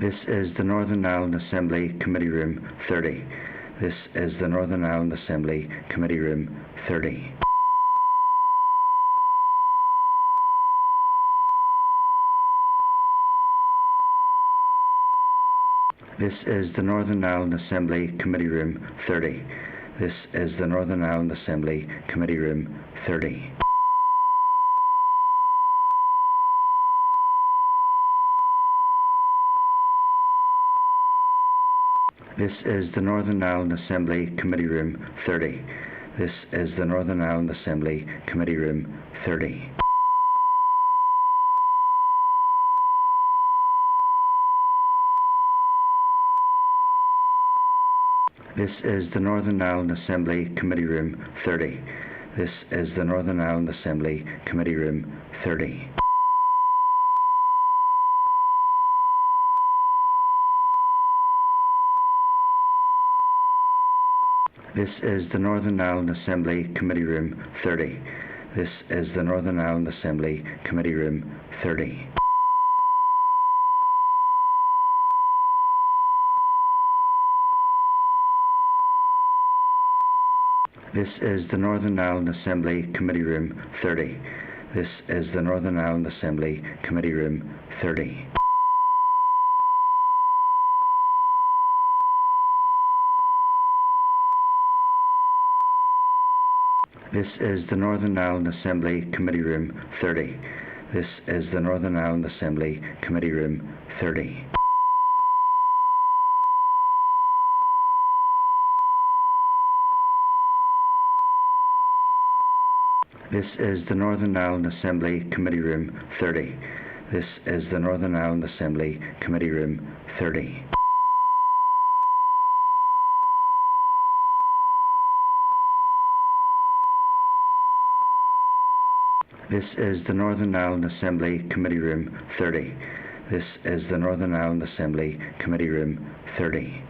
This is the Northern Ireland Assembly Committee Room 30. This is the Northern Ireland Assembly Committee Room 30. This is the Northern Ireland Assembly Committee Room 30. This is the Northern Ireland Assembly Committee Room 30. This is the Northern Ireland Assembly Committee Room 30. This is the Northern Ireland Assembly Committee Room 30. This is the Northern Ireland Assembly Committee Room 30. This is the Northern Ireland Assembly Committee Room 30. This is the Northern Ireland Assembly Committee Room 30. This is the Northern Ireland Assembly Committee Room 30. This is the Northern Ireland Assembly Committee Room 30. This is the Northern Ireland Assembly Committee Room 30. This is the Northern Ireland Assembly Committee Room 30. This is the Northern Ireland Assembly Committee Room 30. This is the Northern Ireland Assembly Committee Room 30. This is the Northern Ireland Assembly Committee Room 30. This is the Northern Ireland Assembly Committee Room 30. This is the Northern Ireland Assembly Committee Room 30.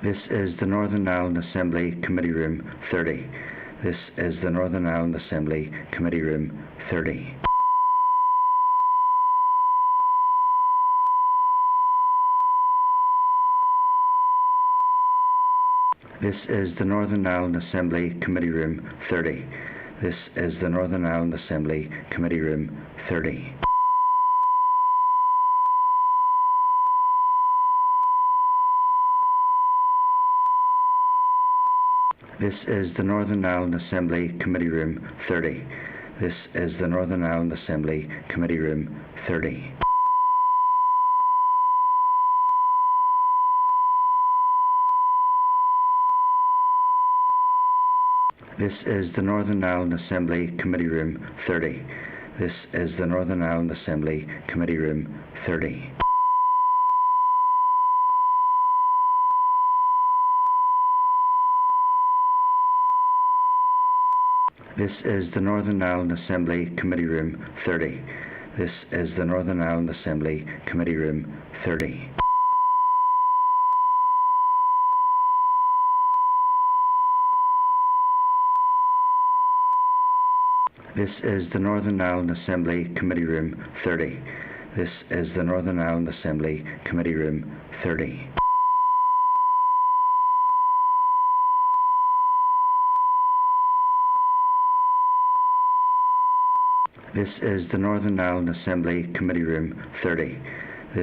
This is the Northern Ireland Assembly Committee Room 30. This is the Northern Ireland Assembly Committee Room 30. This is the Northern Ireland Assembly Committee Room 30. This is the Northern Ireland Assembly Committee Room 30. This is the Northern Ireland Assembly Committee Room 30. This is the Northern Ireland Assembly Committee Room 30. This is the Northern Ireland Assembly Committee Room 30. This is the Northern Ireland Assembly Committee Room 30. This is the Northern Ireland Assembly Committee Room 30. This is the Northern Ireland Assembly Committee Room 30. This is the Northern Ireland Assembly Committee Room 30. This is the Northern Ireland Assembly Committee Room 30. This is the Northern Ireland Assembly Committee Room 30.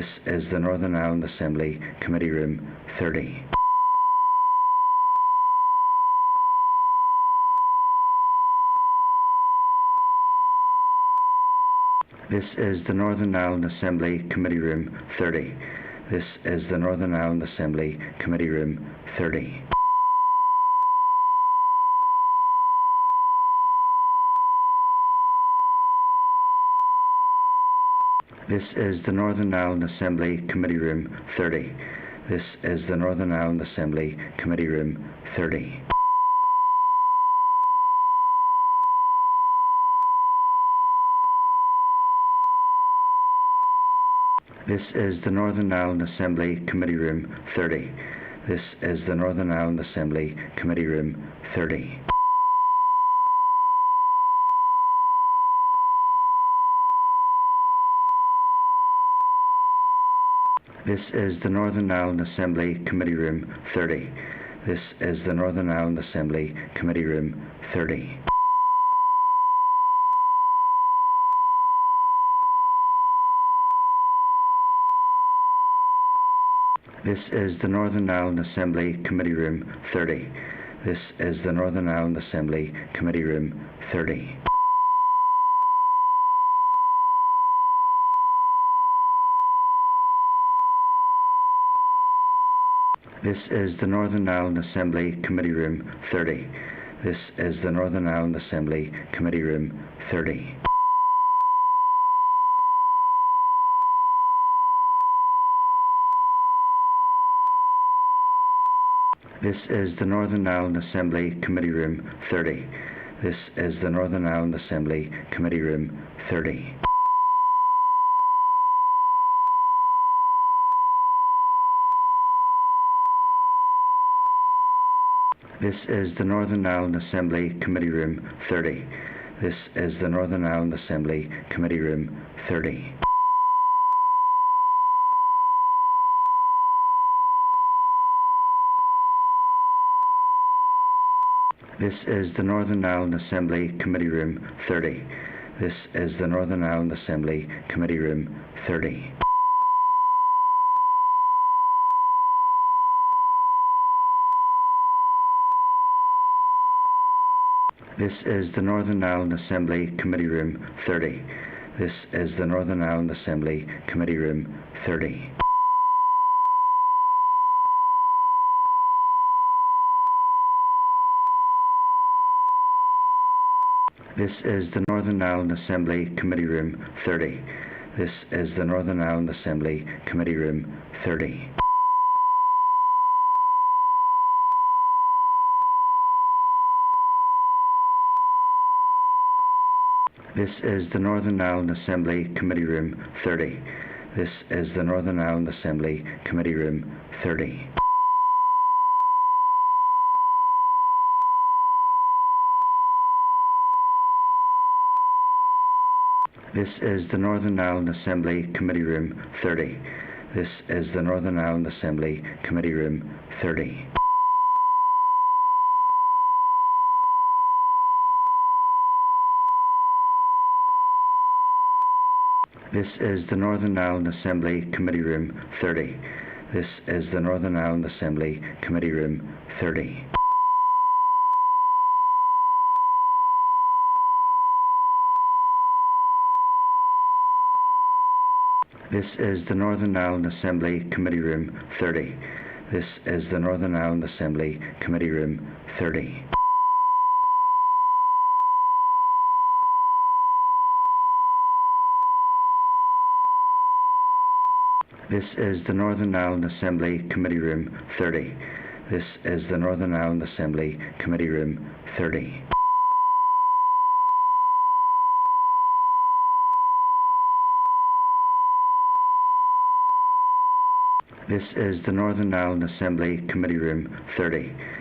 This is the Northern Ireland Assembly Committee Room 30. This is the Northern Ireland Assembly Committee Room 30. This is the Northern Ireland Assembly Committee Room 30. This is the Northern Ireland Assembly Committee Room 30. This is the Northern Ireland Assembly Committee Room 30. This is the Northern Ireland Assembly Committee Room 30. This is the Northern Ireland Assembly Committee Room 30. This is the Northern Ireland Assembly Committee Room 30. This is the Northern Ireland Assembly Committee Room 30. This is the Northern Ireland Assembly Committee Room 30. This is the Northern Ireland Assembly Committee Room 30. This is the Northern Ireland Assembly Committee Room 30. This is the Northern Ireland Assembly Committee Room 30. This is the Northern Ireland Assembly Committee Room 30. This is the Northern Ireland Assembly Committee Room 30. This is the Northern Ireland Assembly Committee Room 30. This is the Northern Ireland Assembly Committee Room 30. This is the Northern Ireland Assembly Committee Room 30. This is the Northern Ireland Assembly Committee Room 30. This is the Northern Ireland Assembly Committee Room 30. This is the Northern Ireland Assembly Committee Room 30. This is the Northern Ireland Assembly Committee Room 30. This is the Northern Ireland Assembly Committee Room 30. This is the Northern Ireland Assembly Committee Room 30. This is the Northern Ireland Assembly Committee Room 30. This is the Northern Ireland Assembly Committee Room 30. This is the Northern Ireland Assembly Committee Room 30. This is the Northern Ireland Assembly Committee Room 30. This is the Northern Ireland Assembly Committee Room 30. This is the Northern Ireland Assembly Committee Room 30. This is the Northern Ireland Assembly Committee Room 30. This is the Northern Ireland Assembly Committee Room 30. This is the Northern Ireland Assembly Committee Room 30. This is the Northern Ireland Assembly Committee Room 30.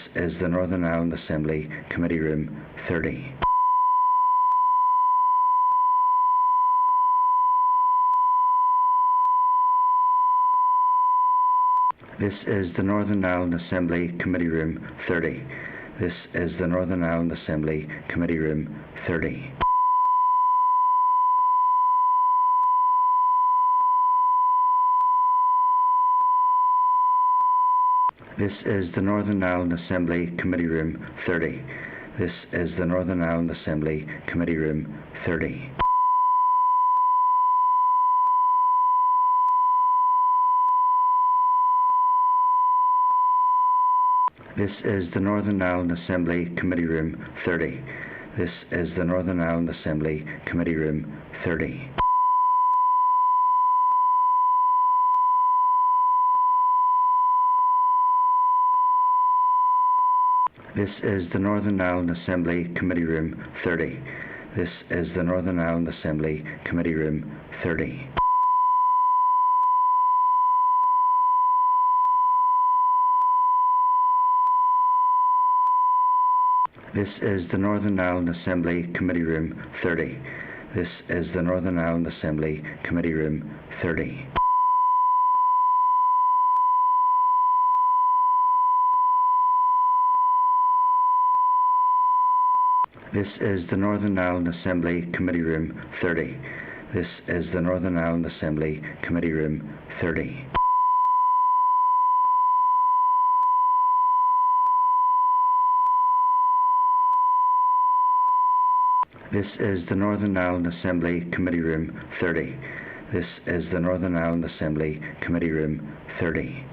This is the Northern Ireland Assembly Committee Room 30. This is the Northern Ireland Assembly Committee Room 30. This is the Northern Ireland Assembly Committee Room 30. This is the Northern Ireland Assembly Committee Room 30. This is the Northern Ireland Assembly Committee Room 30. This is the Northern Ireland Assembly Committee Room 30. This is the Northern Ireland Assembly Committee Room 30. This is the Northern Ireland Assembly Committee Room 30. This is the Northern Ireland Assembly Committee Room 30. This is the Northern Ireland Assembly Committee Room 30. This is the Northern Ireland Assembly Committee Room 30. This is the Northern Ireland Assembly Committee Room 30. This is the Northern Ireland Assembly Committee Room 30. This is the Northern Ireland Assembly Committee Room 30. This is the Northern Ireland Assembly Committee Room 30.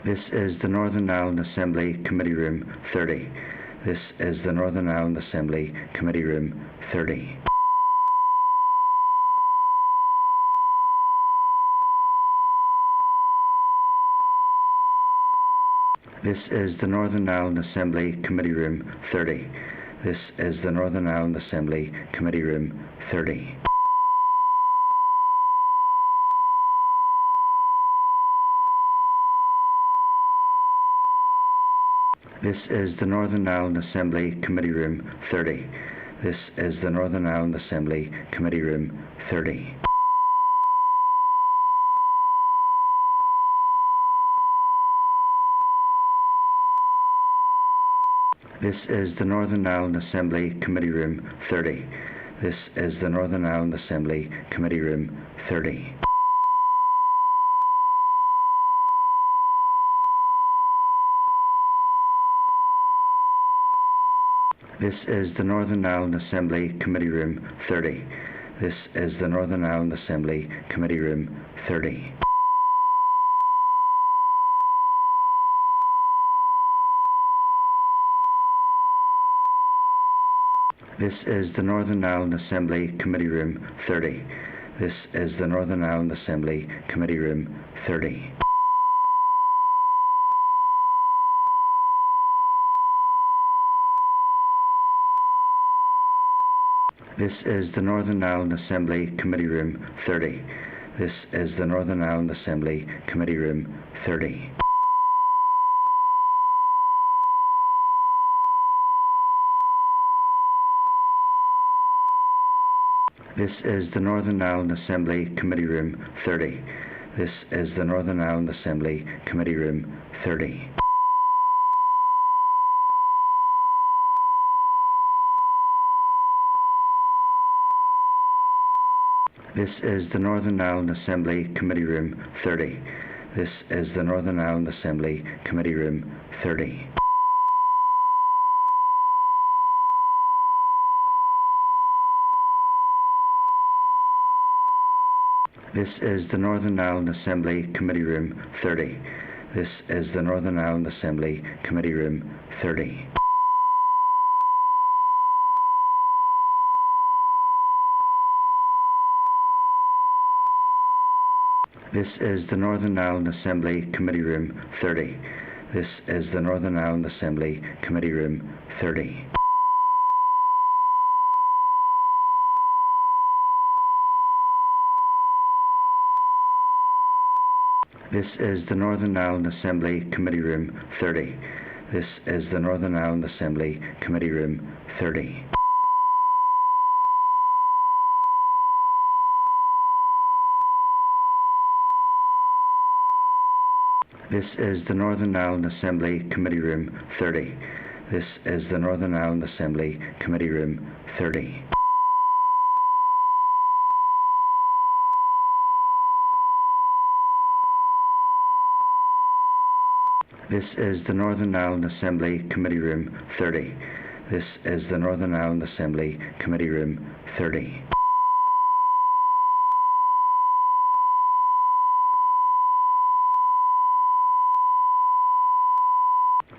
This is the Northern Ireland Assembly Committee Room 30. This is the Northern Ireland Assembly Committee Room 30. This is the Northern Ireland Assembly Committee Room 30. This is the Northern Ireland Assembly Committee Room 30. This is the Northern Ireland Assembly Committee Room 30. This is the Northern Ireland Assembly Committee Room 30. This is the Northern Ireland Assembly Committee Room 30. This is the Northern Ireland Assembly Committee Room 30. This is the Northern Ireland Assembly Committee Room 30. This is the Northern Ireland Assembly Committee Room 30. This is the Northern Ireland Assembly Committee Room 30. This is the Northern Ireland Assembly Committee Room 30. This is the Northern Ireland Assembly Committee Room 30. This is the Northern Ireland Assembly Committee Room 30. This is the Northern Ireland Assembly Committee Room 30. This is the Northern Ireland Assembly Committee Room 30. This is the Northern Ireland Assembly Committee Room 30. This is the Northern Ireland Assembly Committee Room 30. This is the Northern Ireland Assembly Committee Room 30. This is the Northern Ireland Assembly Committee Room 30. This is the Northern Ireland Assembly Committee Room 30. This is the Northern Ireland Assembly Committee Room 30. This is the Northern Ireland Assembly Committee Room 30. This is the Northern Ireland Assembly Committee Room 30. This is the Northern Ireland Assembly Committee Room 30. This is the Northern Ireland Assembly Committee Room 30. This is the Northern Ireland Assembly Committee Room 30. This is the Northern Ireland Assembly Committee Room 30.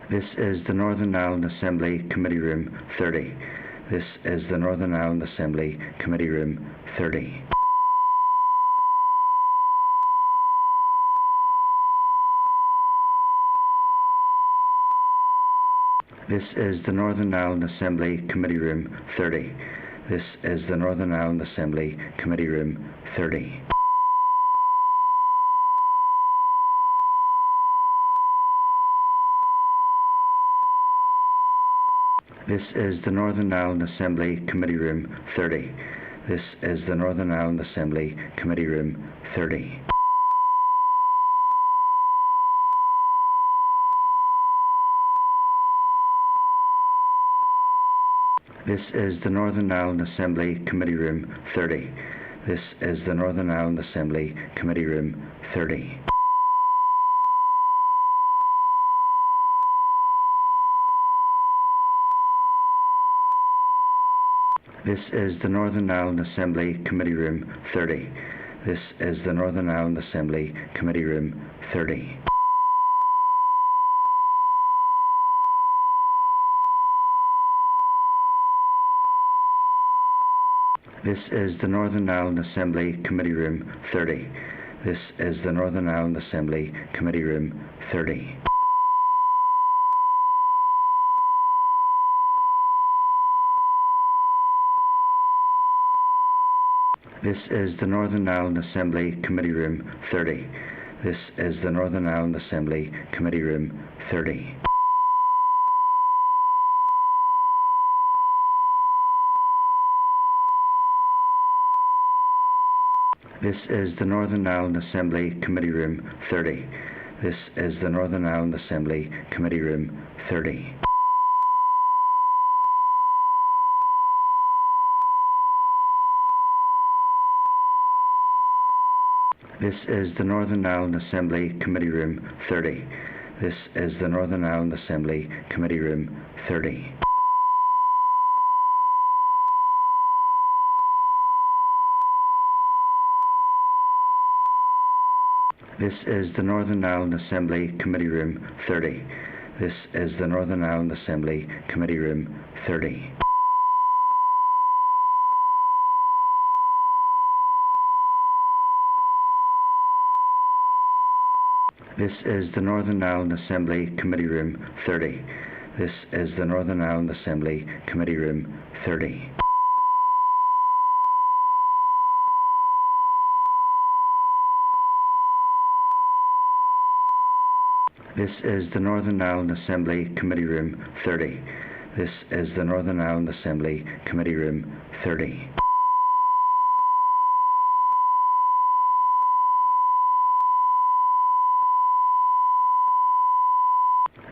This is the Northern Ireland Assembly Committee Room 30. This is the Northern Ireland Assembly Committee Room 30. This is the Northern Ireland Assembly Committee Room 30. This is the Northern Ireland Assembly Committee Room 30. This is the Northern Ireland Assembly Committee Room 30. This is the Northern Ireland Assembly Committee Room 30. This is the Northern Ireland Assembly Committee Room 30. This is the Northern Ireland Assembly Committee Room 30. This is the Northern Ireland Assembly Committee Room 30. This is the Northern Ireland Assembly Committee Room 30. This is the Northern Ireland Assembly Committee Room 30. This is the Northern Ireland Assembly Committee Room 30. This is the Northern Ireland Assembly Committee Room 30. This is the Northern Ireland Assembly Committee Room 30. This is the Northern Ireland Assembly Committee Room 30. This is the Northern Ireland Assembly Committee Room 30. This is the Northern Ireland Assembly Committee Room 30. This is the Northern Ireland Assembly Committee Room 30. This is the Northern Ireland Assembly Committee Room 30. This is the Northern Ireland Assembly Committee Room 30. This is the Northern Ireland Assembly Committee Room 30. This is the Northern Ireland Assembly Committee Room 30. This is the Northern Ireland Assembly Committee Room 30. This is the Northern Ireland Assembly Committee Room 30.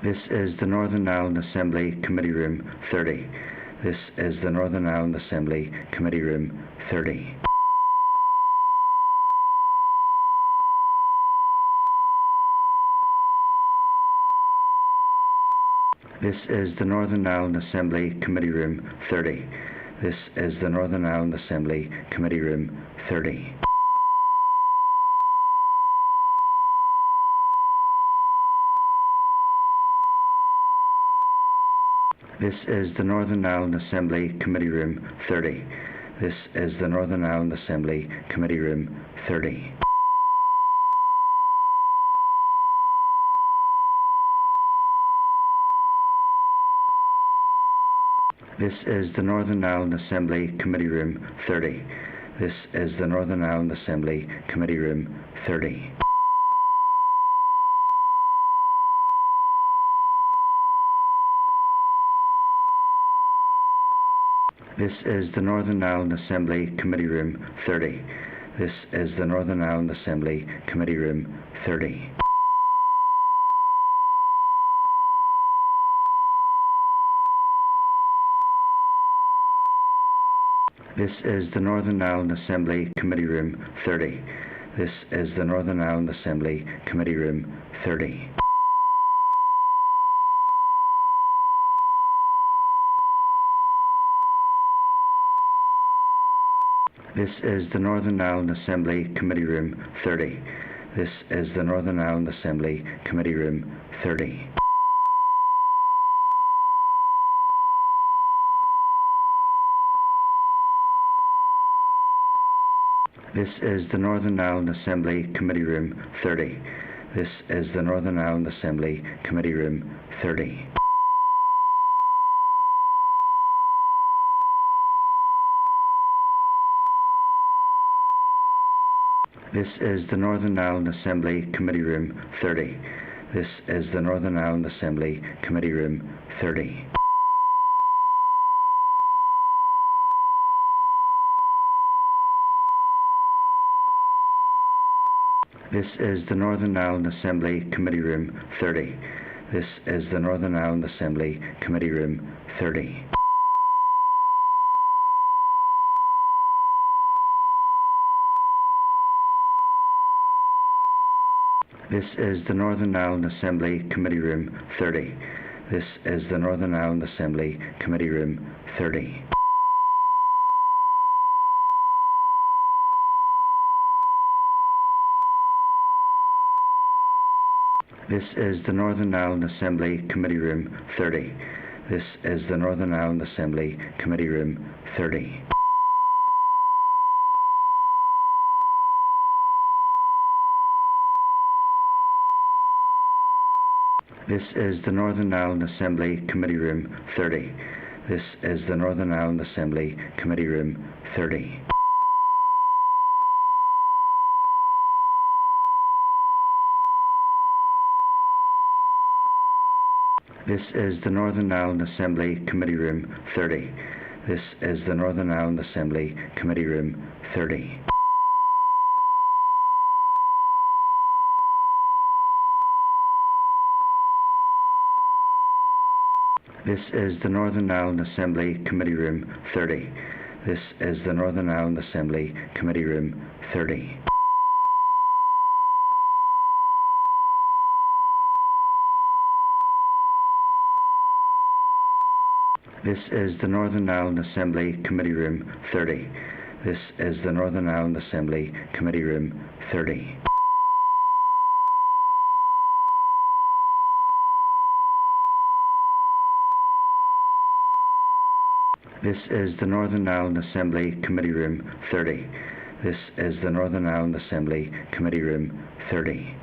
This is the Northern Ireland Assembly Committee Room 30. This is the Northern Ireland Assembly Committee Room 30. This is the Northern Ireland Assembly Committee Room 30. This is the Northern Ireland Assembly Committee Room 30. This is the Northern Ireland Assembly Committee Room 30. This is the Northern Ireland Assembly Committee Room 30. This is the Northern Ireland Assembly Committee Room 30. This is the Northern Ireland Assembly Committee Room 30. This is the Northern Ireland Assembly Committee Room 30. This is the Northern Ireland Assembly Committee Room 30. This is the Northern Ireland Assembly Committee Room 30. This is the Northern Ireland Assembly Committee Room 30. This is the Northern Ireland Assembly Committee Room 30. This is the Northern Ireland Assembly Committee Room 30. This is the Northern Ireland Assembly Committee Room 30. This is the Northern Ireland Assembly Committee Room 30. This is the Northern Ireland Assembly Committee Room 30. This is the Northern Ireland Assembly Committee Room 30. This is the Northern Ireland Assembly Committee Room 30. This is the Northern Ireland Assembly Committee Room 30. This is the Northern Ireland Assembly Committee Room 30. This is the Northern Ireland Assembly Committee Room 30. This is the Northern Ireland Assembly Committee Room 30. This is the Northern Ireland Assembly Committee Room 30. This is the Northern Ireland Assembly Committee Room 30. This is the Northern Ireland Assembly Committee Room 30. This is the Northern Ireland Assembly Committee Room 30. This is the Northern Ireland Assembly Committee Room 30. This is the Northern Ireland Assembly Committee Room 30. This is the Northern Ireland Assembly Committee Room 30. This is the Northern Ireland Assembly Committee Room 30. This is the Northern Ireland Assembly Committee Room 30. This is the Northern Ireland Assembly Committee Room 30. This is the Northern Ireland Assembly Committee Room 30.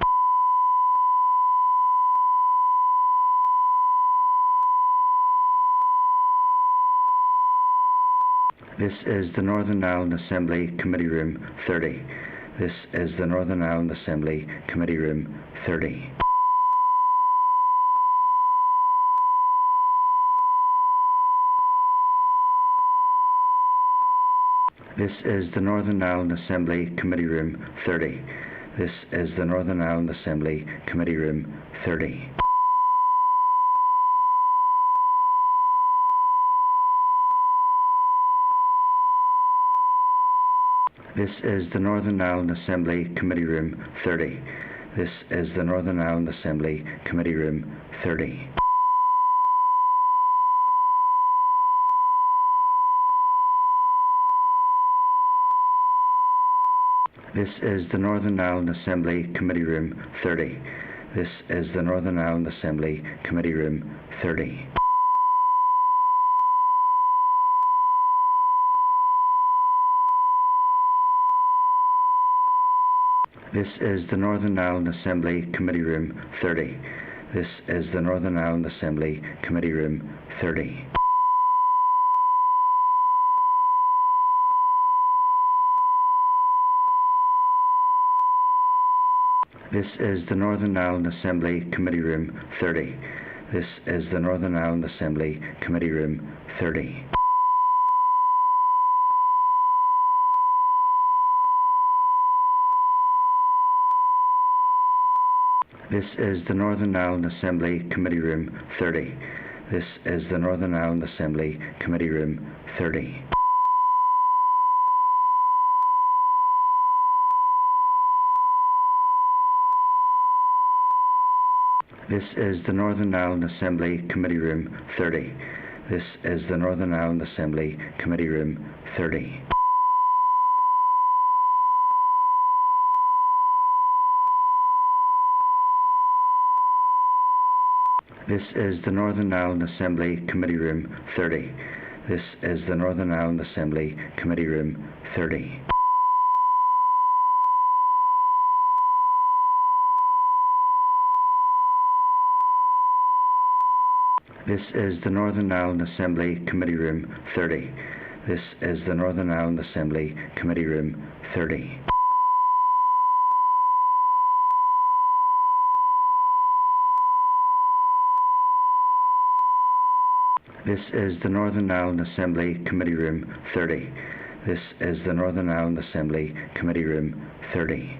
This is the Northern Ireland Assembly Committee Room 30. This is the Northern Ireland Assembly Committee Room 30. This is the Northern Ireland Assembly Committee Room 30. This is the Northern Ireland Assembly Committee Room 30. This is the Northern Ireland Assembly Committee Room 30. This is the Northern Ireland Assembly Committee Room 30. This is the Northern Ireland Assembly Committee Room 30. This is the Northern Ireland Assembly Committee Room 30. This is the Northern Ireland Assembly Committee Room 30. This is the Northern Ireland Assembly Committee Room 30. This is the Northern Ireland Assembly Committee Room 30. This is the Northern Ireland Assembly Committee Room 30. This is the Northern Ireland Assembly Committee Room 30. This is the Northern Ireland Assembly Committee Room 30. This is the Northern Ireland Assembly Committee Room 30. This is the Northern Ireland Assembly Committee Room 30. This is the Northern Ireland Assembly Committee Room 30. This is the Northern Ireland Assembly Committee Room 30. This is the Northern Ireland Assembly Committee Room 30. This is the Northern Ireland Assembly Committee Room 30. This is the Northern Ireland Assembly Committee Room 30. This is the Northern Ireland Assembly Committee Room 30.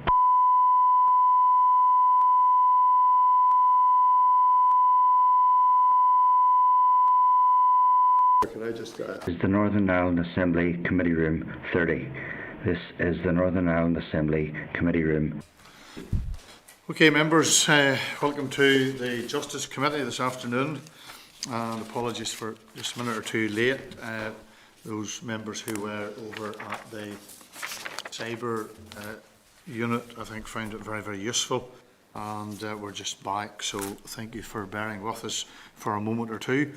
Can I just This is the Northern Ireland Assembly Committee Room 30. This is the Northern Ireland Assembly Committee Room. Okay, members, welcome to the Justice Committee this afternoon, and apologies for just a minute or two late. Those members who were over at the cyber unit, I think, found it very, very useful, and we're just back, so thank you for bearing with us for a moment or two.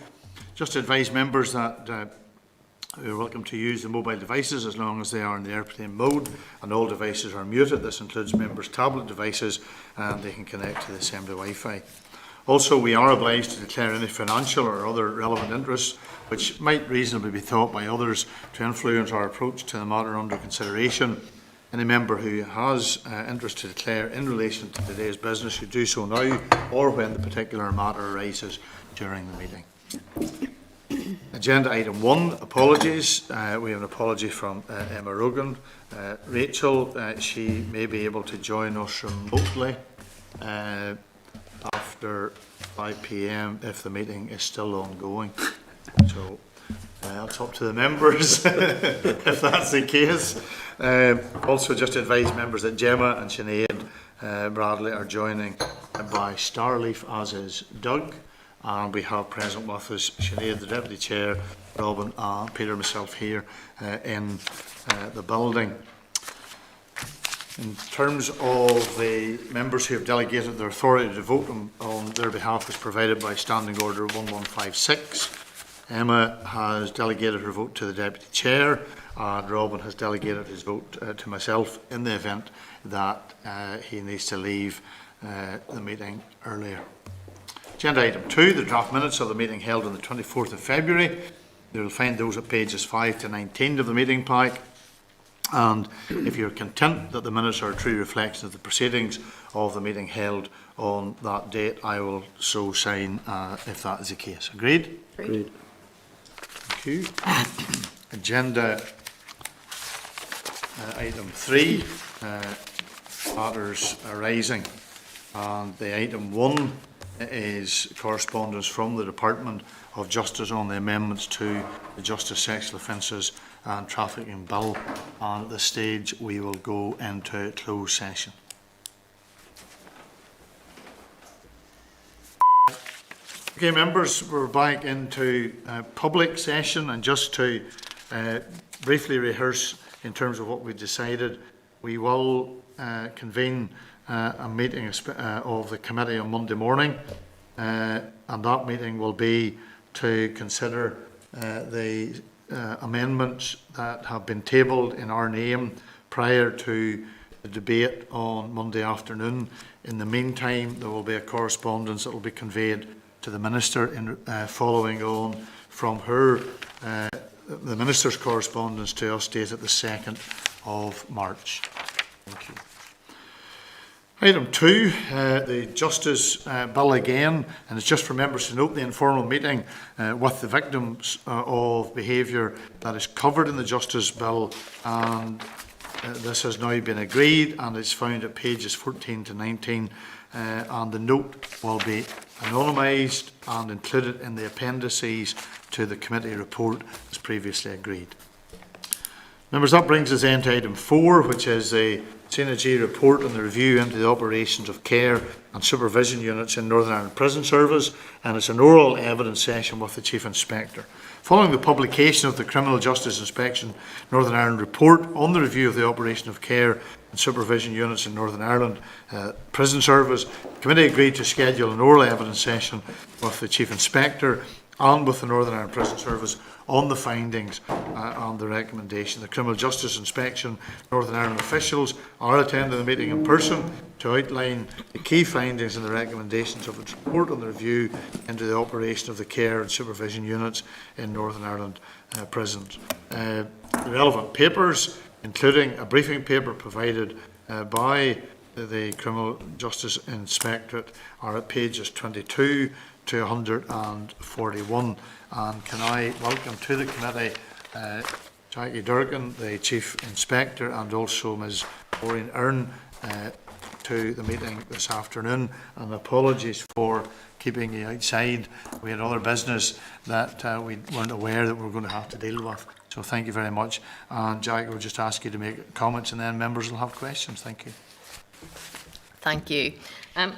Just to advise members that you're welcome to use the mobile devices as long as they are in the airplane mode, and all devices are muted. This includes members' tablet devices, and they can connect to the Assembly Wi-Fi. Also, we are obliged to declare any financial or other relevant interests which might reasonably be thought by others to influence our approach to the matter under consideration. Any member who has interest to declare in relation to today's business should do so now or when the particular matter arises during the meeting. Agenda item 1, apologies. We have an apology from Emma Rogan. Rachel, she may be able to join us remotely after 5 p.m. if the meeting is still ongoing. So it's up to the members if that's the case. Also, just to advise members that Gemma and Sinead Bradley are joining by Starleaf, as is Doug. And we have present with us Sinead, the Deputy Chair, Robin, Peter, myself here in the building. In terms of the members who have delegated their authority to vote on their behalf as provided by Standing Order 1156, Emma has delegated her vote to the Deputy Chair, and Robin has delegated his vote to myself in the event that he needs to leave the meeting earlier. Agenda item 2, the draft minutes of the meeting held on the 24th of February. You will find those at pages 5 to 19 of the meeting pack. And if you're content that the minutes are a true reflection of the proceedings of the meeting held on that date, I will so sign if that is the case. Agreed? Agreed. Thank you. Agenda item 3, matters arising. And the item 1 is correspondence from the Department of Justice on the amendments to the Justice Sexual Offences and Trafficking Bill, and at this stage we will go into closed session. Okay, members, we're back into public session, and just to briefly rehearse in terms of what we decided, we will convene a meeting of the committee on Monday morning, and that meeting will be to consider the amendments that have been tabled in our name prior to the debate on Monday afternoon. In the meantime, there will be a correspondence that will be conveyed to the Minister following on from her, the Minister's correspondence to us dated the 2nd of March. Thank you. Item 2, the Justice Bill again, and it's just for members to note the informal meeting with the victims of behaviour that is covered in the Justice Bill, and this has now been agreed, and it's found at pages 14 to 19, and the note will be anonymised and included in the appendices to the committee report as previously agreed. Members, that brings us then to item 4, which is a CJINI Report on the review into the operations of care and supervision units in Northern Ireland Prison Service, and it's an oral evidence session with the Chief Inspector. Following the publication of the Criminal Justice Inspection Northern Ireland Report on the review of the operation of care and supervision units in Northern Ireland Prison Service, the committee agreed to schedule an oral evidence session with the Chief Inspector and with the Northern Ireland Prison Service on the findings and the recommendation. The Criminal Justice Inspection Northern Ireland officials are attending the meeting in person to outline the key findings and the recommendations of its report on the review into the operation of the care and supervision units in Northern Ireland prisons. The relevant papers, including a briefing paper provided by the Criminal Justice Inspectorate, are at pages 22 to 141. And can I welcome to the committee Jackie Durkin, the Chief Inspector, and also Ms Maureen Earn to the meeting this afternoon. And apologies for keeping you outside. We had other business that we weren't aware that we were going to have to deal with. So thank you very much. And Jackie, we'll just ask you to make comments, and then members will have questions. Thank you. Thank you.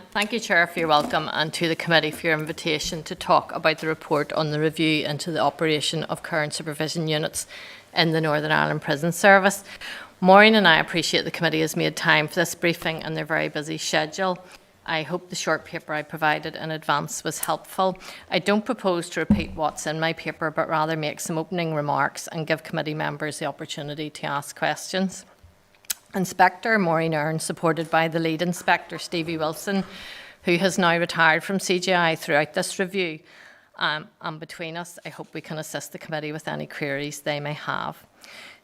Thank you, Chair, for your welcome, and to the committee for your invitation to talk about the report on the review into the operation of current supervision units in the Northern Ireland Prison Service. Maureen and I appreciate the committee has made time for this briefing and their very busy schedule. I hope the short paper I provided in advance was helpful. I don't propose to repeat what's in my paper, but rather make some opening remarks and give committee members the opportunity to ask questions. Inspector Maureen Earn, supported by the lead inspector, Stevie Wilson, who has now retired from CJI throughout this review. And between us, I hope we can assist the committee with any queries they may have.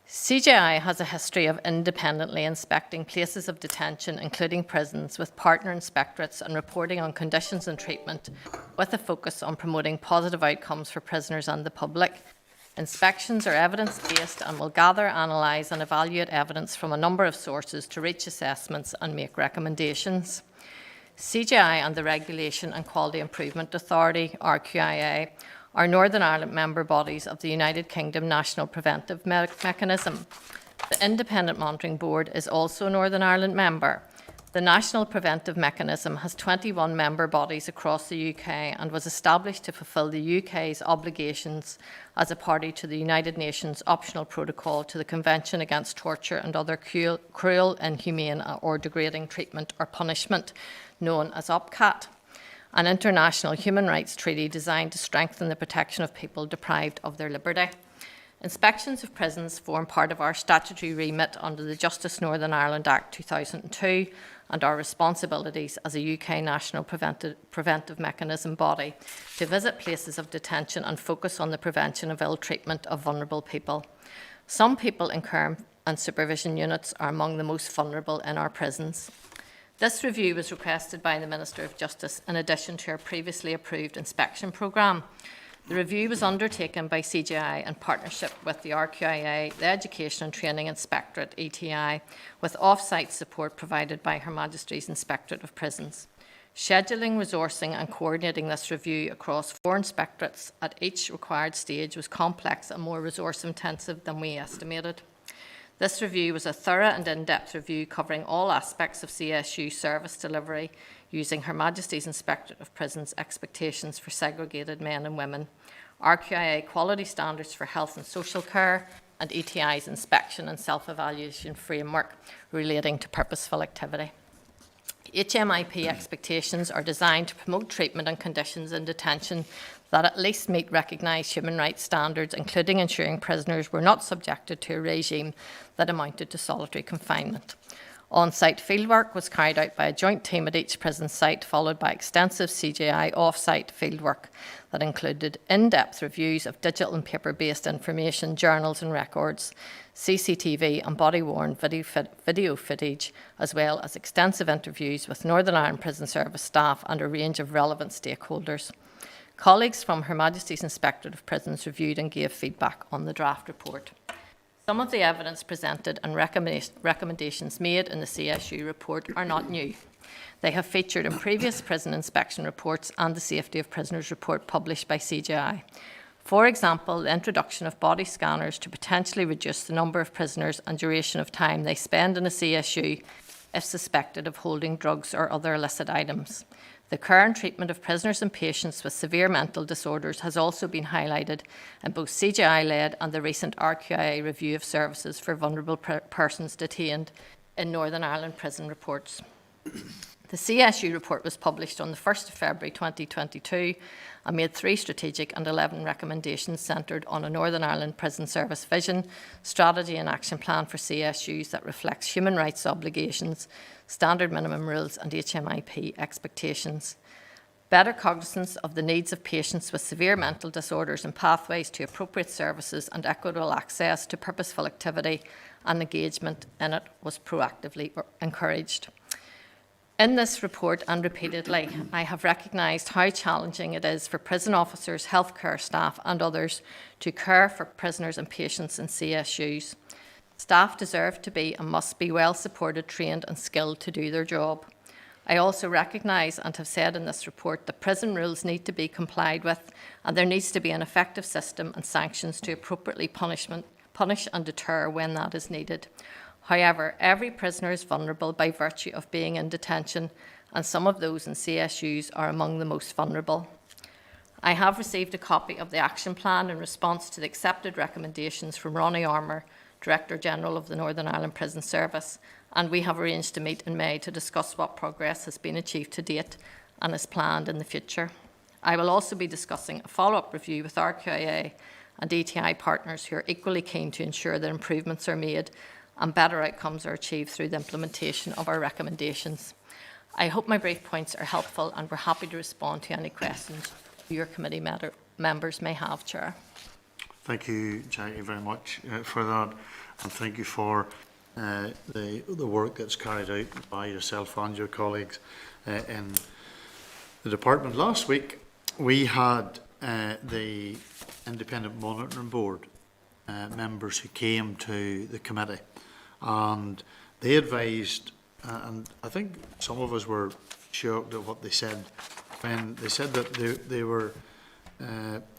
CJI has a history of independently inspecting places of detention, including prisons, with partner inspectorates and reporting on conditions and treatment, with a focus on promoting positive outcomes for prisoners and the public. Inspections are evidence-based and will gather, analyse and evaluate evidence from a number of sources to reach assessments and make recommendations. CJI and the Regulation and Quality Improvement Authority, RQIA, are Northern Ireland member bodies of the United Kingdom National Preventive Mechanism. The Independent Monitoring Board is also a Northern Ireland member. The National Preventive Mechanism has 21 member bodies across the UK and was established to fulfil the UK's obligations as a party to the United Nations Optional Protocol to the Convention Against Torture and Other Cruel, Inhumane or Degrading Treatment or Punishment, known as OPCAT, an international human rights treaty designed to strengthen the protection of people deprived of their liberty. Inspections of prisons form part of our statutory remit under the Justice Northern Ireland Act 2002 and our responsibilities as a UK National Preventive Mechanism body to visit places of detention and focus on the prevention of ill treatment of vulnerable people. Some people in care and supervision units are among the most vulnerable in our prisons. This review was requested by the Minister of Justice in addition to our previously approved inspection programme. The review was undertaken by CJI in partnership with the RQIA, the Education and Training Inspectorate, ETI, with off-site support provided by Her Majesty's Inspectorate of Prisons. Scheduling, resourcing and coordinating this review across 4 inspectorates at each required stage was complex and more resource-intensive than we estimated. This review was a thorough and in-depth review covering all aspects of CSU service delivery using Her Majesty's Inspectorate of Prisons expectations for segregated men and women, RQIA quality standards for health and social care, and ETI's inspection and self-evaluation framework relating to purposeful activity. HMIP expectations are designed to promote treatment and conditions in detention that at least meet recognised human rights standards, including ensuring prisoners were not subjected to a regime that amounted to solitary confinement. On-site fieldwork was carried out by a joint team at each prison site, followed by extensive CJI off-site fieldwork that included in-depth reviews of digital and paper-based information, journals and records, CCTV and body-worn video footage, as well as extensive interviews with Northern Ireland Prison Service staff and a range of relevant stakeholders. Colleagues from Her Majesty's Inspectorate of Prisons reviewed and gave feedback on the draft report. Some of the evidence presented and recommendations made in the CSU report are not new. They have featured in previous prison inspection reports and the Safety of Prisoners report published by CJI. For example, the introduction of body scanners to potentially reduce the number of prisoners and duration of time they spend in a CSU if suspected of holding drugs or other illicit items. The current treatment of prisoners and patients with severe mental disorders has also been highlighted in both CJI-led and the recent RQIA review of services for vulnerable persons detained in Northern Ireland prison reports. The CSU report was published on the 1st of February 2022 and made 3 strategic and 11 recommendations centred on a Northern Ireland Prison Service vision, strategy and action plan for CSUs that reflects human rights obligations, standard minimum rules and HMIP expectations. Better cognizance of the needs of patients with severe mental disorders and pathways to appropriate services and equitable access to purposeful activity and engagement in it was proactively encouraged. In this report and repeatedly, I have recognised how challenging it is for prison officers, healthcare staff and others to care for prisoners and patients in CSUs. Staff deserve to be and must be well supported, trained and skilled to do their job. I also recognise and have said in this report that prison rules need to be complied with and there needs to be an effective system and sanctions to appropriately punish and deter when that is needed. However, every prisoner is vulnerable by virtue of being in detention, and some of those in CSUs are among the most vulnerable. I have received a copy of the action plan in response to the accepted recommendations from Ronnie Armour, Director General of the Northern Ireland Prison Service, and we have arranged to meet in May to discuss what progress has been achieved to date and is planned in the future. I will also be discussing a follow-up review with RQIA and ETI partners who are equally keen to ensure that improvements are made and better outcomes are achieved through the implementation of our recommendations. I hope my brief points are helpful, and we're happy to respond to any questions your committee members may have, Chair. Thank you, Jackie, very much for that, and thank you for the work that's carried out by yourself and your colleagues in the department. Last week we had the Independent Monitoring Board members who came to the committee, and they advised, and I think some of us were shocked at what they said, when they said that they were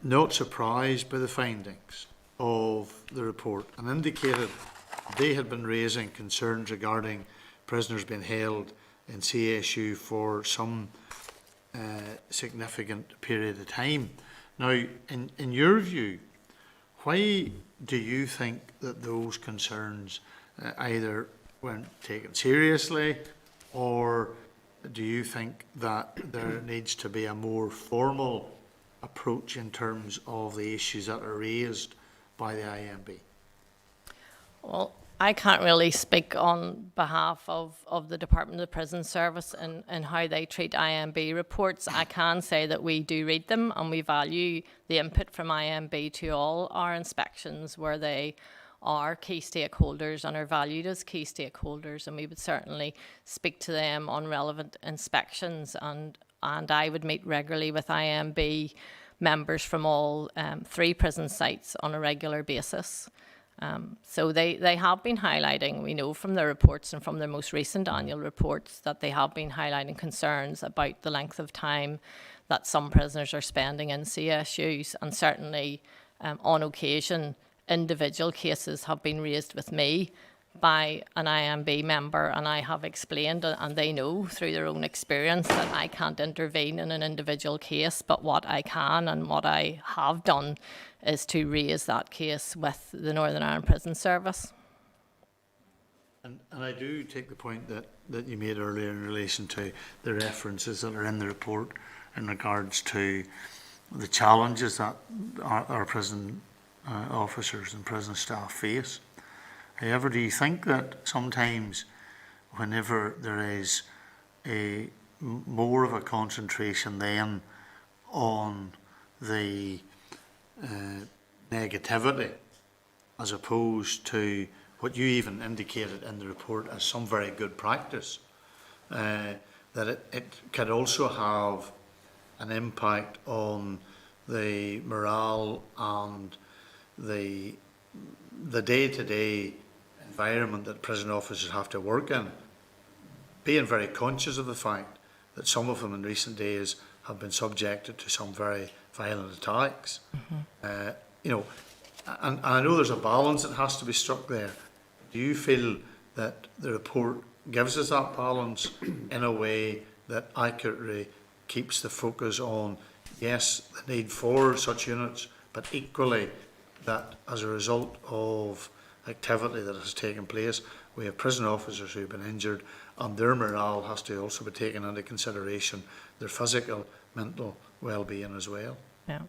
not surprised by the findings of the report, and indicated they had been raising concerns regarding prisoners being held in CSU for some significant period of time. Now, in your view, why do you think that those concerns either weren't taken seriously, or do you think that there needs to be a more formal approach in terms of the issues that are raised by the IMB? Well, I can't really speak on behalf of the Department of the Prison Service and how they treat IMB reports. I can say that we do read them, and we value the input from IMB to all our inspections where they are key stakeholders and are valued as key stakeholders, and we would certainly speak to them on relevant inspections, and I would meet regularly with IMB members from all 3 prison sites on a regular basis. So they have been highlighting, we know from their reports and from their most recent annual reports, that they have been highlighting concerns about the length of time that some prisoners are spending in CSUs, and certainly on occasion individual cases have been raised with me by an IMB member, and I have explained, and they know through their own experience, that I can't intervene in an individual case, but what I can and what I have done is to raise that case with the Northern Ireland Prison Service. And I do take the point that you made earlier in relation to the references that are in the report in regards to the challenges that our prison officers and prison staff face. However, do you think that sometimes whenever there is more of a concentration then on the negativity, as opposed to what you even indicated in the report as some very good practice, that it could also have an impact on the morale and the day-to-day environment that prison officers have to work in, being very conscious of the fact that some of them in recent days have been subjected to some very violent attacks. And I know there's a balance that has to be struck there. Do you feel that the report gives us that balance in a way that accurately keeps the focus on, yes, the need for such units, but equally that as a result of activity that has taken place, we have prison officers who have been injured, and their morale has to also be taken into consideration, their physical, mental well-being as well? Yeah.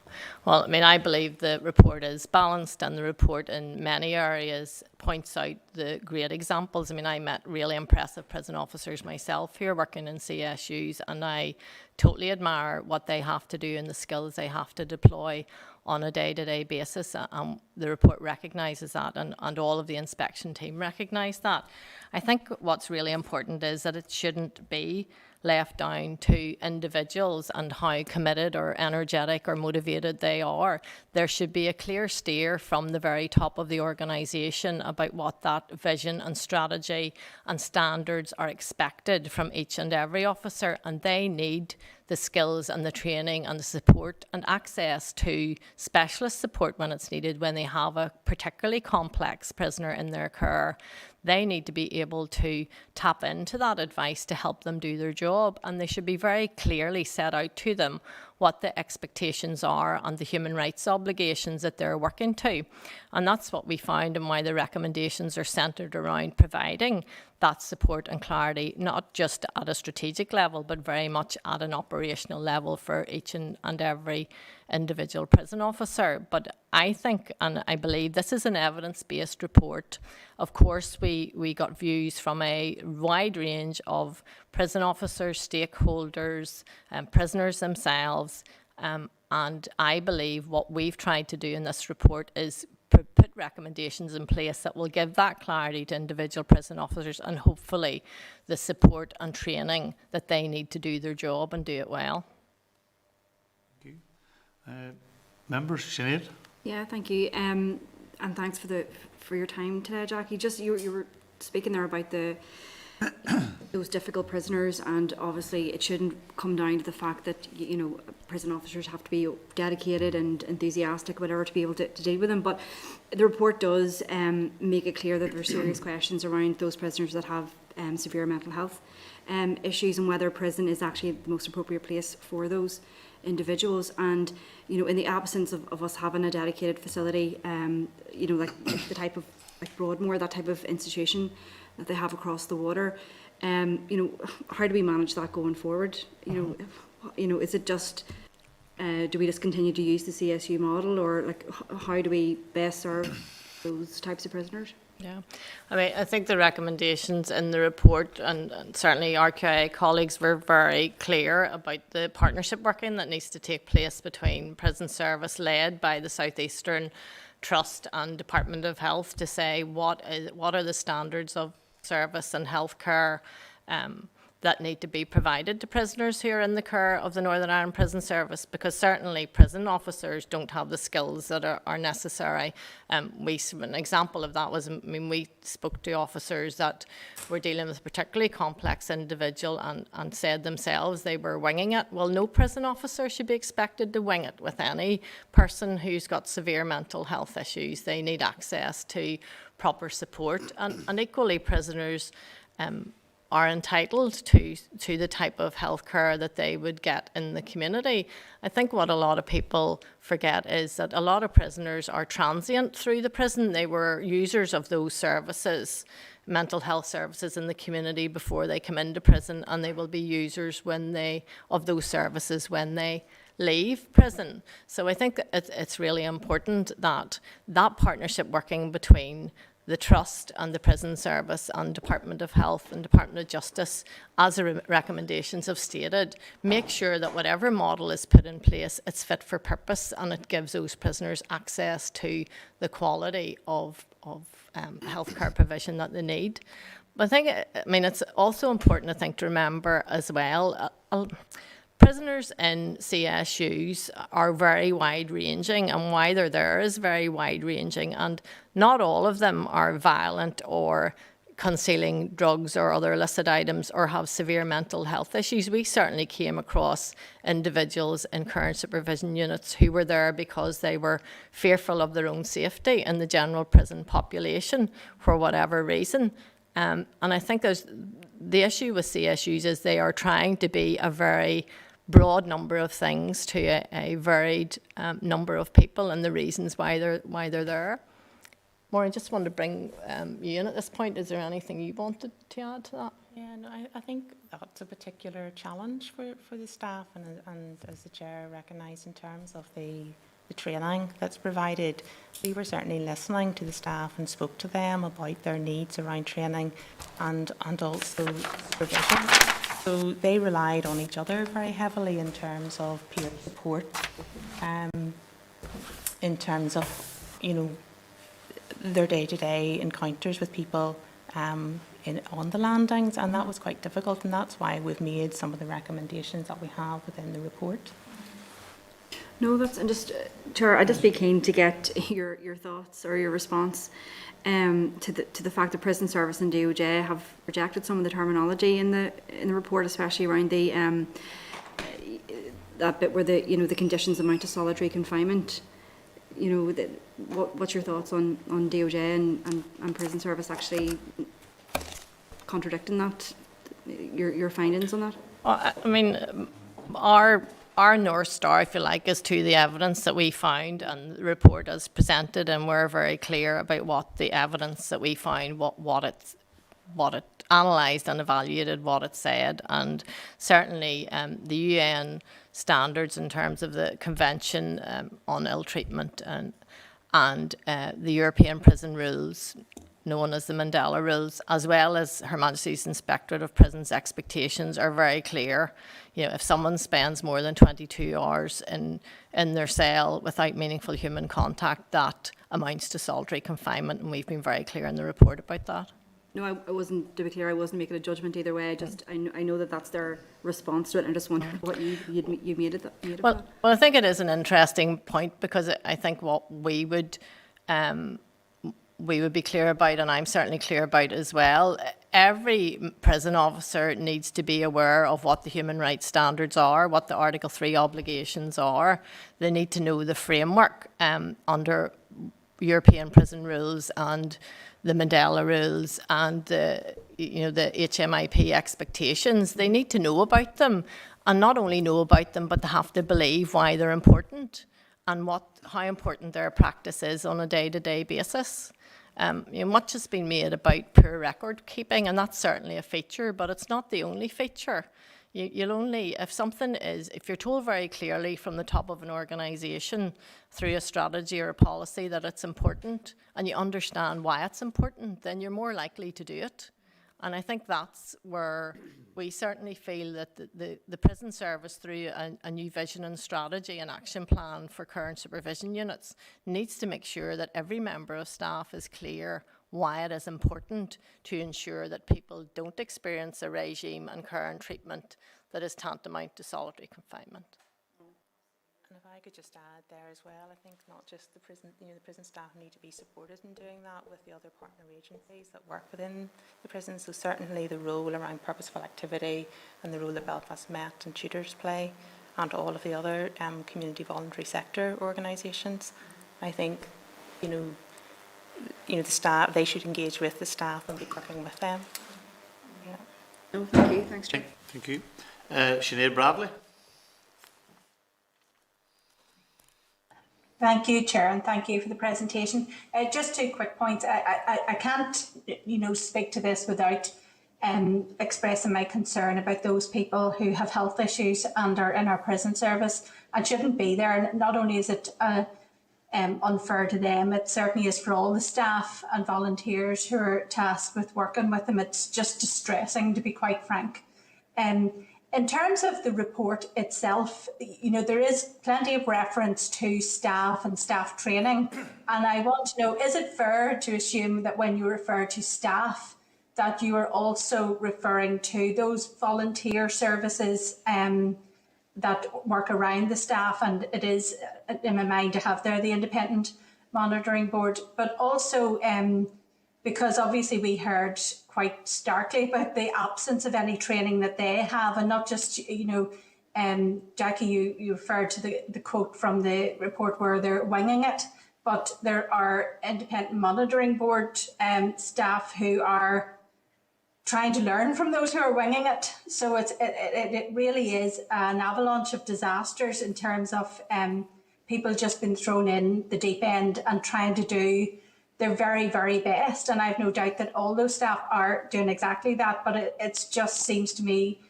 Well, I mean, I believe the report is balanced, and the report in many areas points out the great examples. I mean, I met really impressive prison officers myself who are working in CSUs, and I totally admire what they have to do and the skills they have to deploy on a day-to-day basis. The report recognises that, and all of the inspection team recognise that. I think what's really important is that it shouldn't be left down to individuals and how committed or energetic or motivated they are. There should be a clear steer from the very top of the organisation about what that vision and strategy and standards are expected from each and every officer, and they need the skills and the training and the support and access to specialist support when it's needed, when they have a particularly complex prisoner in their care. They need to be able to tap into that advice to help them do their job, and they should be very clearly set out to them what the expectations are and the human rights obligations that they're working to. And that's what we found, and why the recommendations are centred around providing that support and clarity, not just at a strategic level, but very much at an operational level for each and every individual prison officer. But I think, and I believe, this is an evidence-based report. Of course, we got views from a wide range of prison officers, stakeholders, prisoners themselves, and I believe what we've tried to do in this report is put recommendations in place that will give that clarity to individual prison officers, and hopefully the support and training that they need to do their job and do it well. Thank you. Members, Sinead? Yeah, thank you. And thanks for your time today, Jackie. Just you were speaking there about those difficult prisoners, and obviously it shouldn't come down to the fact that prison officers have to be dedicated and enthusiastic, whatever, to be able to deal with them. But the report does make it clear that there are serious questions around those prisoners that have severe mental health issues, and whether prison is actually the most appropriate place for those individuals. And in the absence of us having a dedicated facility, like the type of Broadmoor, that type of institution that they have across the water, how do we manage that going forward? Is it just do we just continue to use the CSU model, or how do we best serve those types of prisoners? Yeah, I mean, I think the recommendations in the report, and certainly RQIA colleagues, were very clear about the partnership working that needs to take place between prison service led by the South Eastern Trust and Department of Health to say what are the standards of service and healthcare that need to be provided to prisoners who are in the care of the Northern Ireland Prison Service, because certainly prison officers don't have the skills that are necessary. An example of that was, we spoke to officers that were dealing with a particularly complex individual and said themselves they were winging it. Well, no prison officer should be expected to wing it with any person who's got severe mental health issues. They need access to proper support, and equally prisoners are entitled to the type of health care that they would get in the community. I think what a lot of people forget is that a lot of prisoners are transient through the prison. They were users of those services, mental health services in the community, before they come into prison, and they will be users of those services when they leave prison. So I think it's really important that partnership working between the Trust and the Prison Service and Department of Health and Department of Justice, as the recommendations have stated, make sure that whatever model is put in place, it's fit for purpose, and it gives those prisoners access to the quality of healthcare provision that they need. But it's also important, I think, to remember as well, prisoners in CSUs are very wide-ranging, and why they're there is very wide-ranging, and not all of them are violent or concealing drugs or other illicit items or have severe mental health issues. We certainly came across individuals in current supervision units who were there because they were fearful of their own safety in the general prison population for whatever reason. And I think the issue with CSUs is they are trying to be a very broad number of things to a varied number of people, and the reasons why they're there. Maureen, just wanted to bring you in at this point. Is there anything you wanted to add to that? Yeah, no, I think that's a particular challenge for the staff, and as the Chair recognised, in terms of the training that's provided, we were certainly listening to the staff and spoke to them about their needs around training and also supervision. So they relied on each other very heavily in terms of peer support, in terms of, their day-to-day encounters with people on the landings, and that was quite difficult, and that's why we've made some of the recommendations that we have within the report. No, and just, Chair, I'd just be keen to get your thoughts or your response to the fact that Prison Service and DOJ have rejected some of the terminology in the report, especially around the that bit where the conditions amount of solitary confinement. What's your thoughts on DOJ and prison service actually contradicting that? Your findings on that? Well, I mean, our North Star, if you like, is to the evidence that we found and the report as presented, and we're very clear about what the evidence that we found, what it analysed and evaluated, what it said, and certainly the UN standards in terms of the Convention on Ill Treatment and the European Prison Rules, known as the Mandela Rules, as well as Her Majesty's Inspectorate of Prisons expectations, are very clear. If someone spends more than 22 hours in their cell without meaningful human contact, that amounts to solitary confinement, and we've been very clear in the report about that. No, I wasn't, to be clear, I wasn't making a judgment either way. I know that that's their response to it, and I just wondered what you made of that. Well, I think it is an interesting point, because I think what we would be clear about, and I'm certainly clear about as well, every prison officer needs to be aware of what the human rights standards are, what the Article 3 obligations are. They need to know the framework under European prison rules and the Mandela rules and the HMIP expectations. They need to know about them, and not only know about them, but they have to believe why they're important and how important their practice is on a day-to-day basis. Much has been made about poor record keeping, and that's certainly a feature, but it's not the only feature. You'll only, if you're told very clearly from the top of an organisation through a strategy or a policy that it's important, and you understand why it's important, then you're more likely to do it. And I think that's where we certainly feel that the prison service, through a new vision and strategy and action plan for current supervision units, needs to make sure that every member of staff is clear why it is important to ensure that people don't experience a regime and current treatment that is tantamount to solitary confinement. And if I could just add there as well, I think not just the prison, the prison staff need to be supported in doing that with the other partner agencies that work within the prison. So certainly the role around purposeful activity and the role that Belfast Met and tutors play, and all of the other community voluntary sector organisations. I think, the staff, they should engage with the staff and be working with them. Yeah. No, thank you. Thanks, Chair. Thank you. Sinead Bradley. Thank you, Chair, and thank you for the presentation. Just 2 quick points. I can't, speak to this without expressing my concern about those people who have health issues and are in our prison service and shouldn't be there. And not only is it unfair to them, it certainly is for all the staff and volunteers who are tasked with working with them. It's just distressing, to be quite frank. In terms of the report itself, there is plenty of reference to staff and staff training. And I want to know, is it fair to assume that when you refer to staff, that you are also referring to those volunteer services that work around the staff? And it is in my mind to have there the Independent Monitoring Board, but also because obviously we heard quite starkly about the absence of any training that they have, and not just, Jackie, you referred to the quote from the report where they're winging it, but there are Independent Monitoring Board staff who are trying to learn from those who are winging it. So it really is an avalanche of disasters in terms of people just been thrown in the deep end and trying to do their very, very best. And I have no doubt that all those staff are doing exactly that, but it just seems to me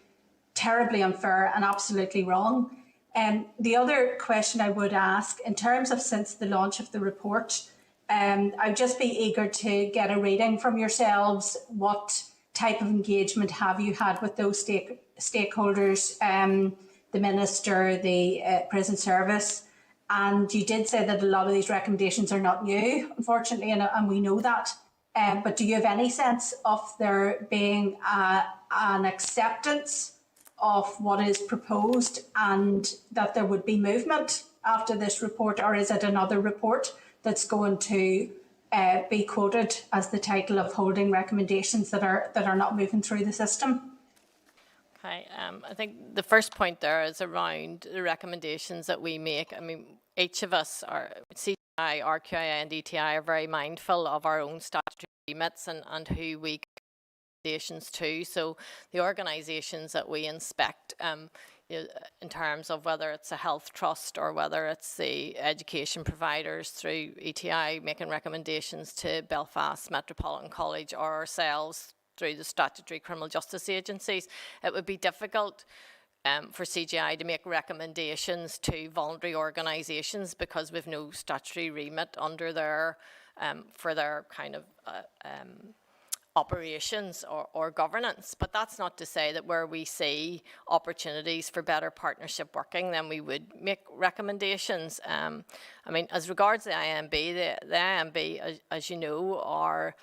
terribly unfair and absolutely wrong. The other question I would ask, in terms of since the launch of the report, I'd just be eager to get a reading from yourselves. What type of engagement have you had with those stakeholders, the Minister, the prison service? And you did say that a lot of these recommendations are not new, unfortunately, and we know that. But do you have any sense of there being an acceptance of what is proposed and that there would be movement after this report, or is it another report that's going to be quoted as the title of holding recommendations that are not moving through the system? Okay, I think the first point there is around the recommendations that we make. I mean, each of us, CJI, RQI and DTI, are very mindful of our own statutory remits and who we give recommendations to. So the organisations that we inspect, you know, in terms of whether it's a health trust or whether it's the education providers through ETI making recommendations to Belfast Metropolitan College or ourselves through the statutory criminal justice agencies, it would be difficult for CJI to make recommendations to voluntary organisations because we've no statutory remit under their for their kind of operations or governance. But that's not to say that where we see opportunities for better partnership working, then we would make recommendations. I mean, as regards the IMB, the IMB, as you know, are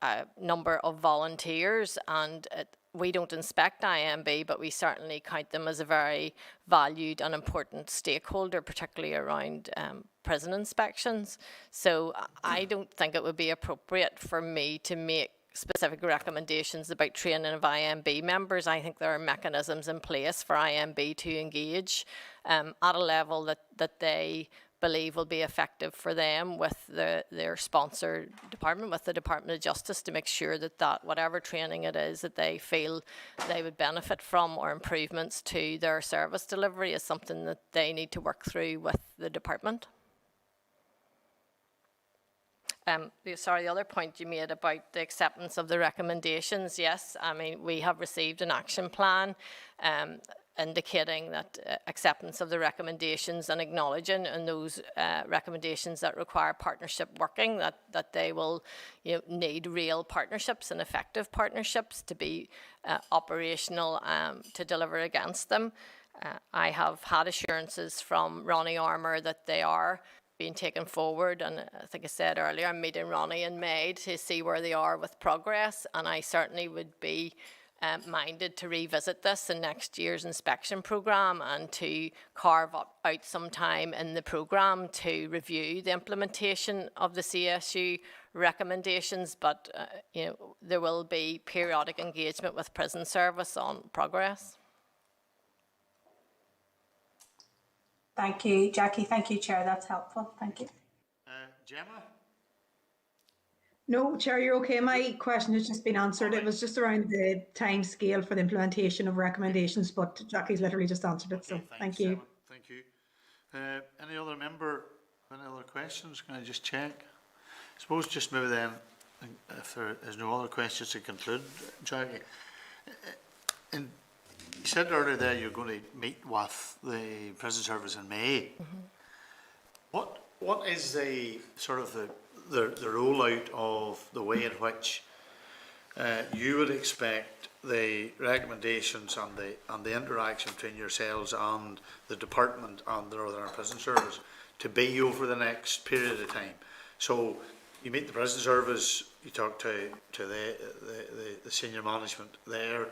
a number of volunteers, and we don't inspect IMB, but we certainly count them as a very valued and important stakeholder, particularly around prison inspections. So I don't think it would be appropriate for me to make specific recommendations about training of IMB members. I think there are mechanisms in place for IMB to engage at a level that they believe will be effective for them with their sponsor department, with the Department of Justice, to make sure that whatever training it is that they feel they would benefit from or improvements to their service delivery is something that they need to work through with the department. Sorry, the other point you made about the acceptance of the recommendations, yes, I mean, we have received an action plan indicating that acceptance of the recommendations and acknowledging in those recommendations that require partnership working, that they will need real partnerships and effective partnerships to be operational to deliver against them. I have had assurances from Ronnie Armour that they are being taken forward, and I think I said earlier, I'm meeting Ronnie in May to see where they are with progress, and I certainly would be minded to revisit this in next year's inspection programme and to carve out some time in the programme to review the implementation of the CSU recommendations, but there will be periodic engagement with prison service on progress. Thank you, Jackie. Thank you, Chair. That's helpful. Thank you. Gemma? No, Chair, you're okay. My question has just been answered. It was just around the time scale for the implementation of recommendations, but Jackie's literally just answered it, so thank you. Gemma. Thank you. Any other member, any other questions? Can I just check? I suppose just maybe then, if there is no other questions to conclude, Jackie. You said earlier there you're going to meet with the prison service in May. Mm-hmm. What is the sort of the rollout of the way in which you would expect the recommendations and the interaction between yourselves and the department and the Northern Ireland Prison Service to be over the next period of time? So you meet the prison service, you talk to the senior management there,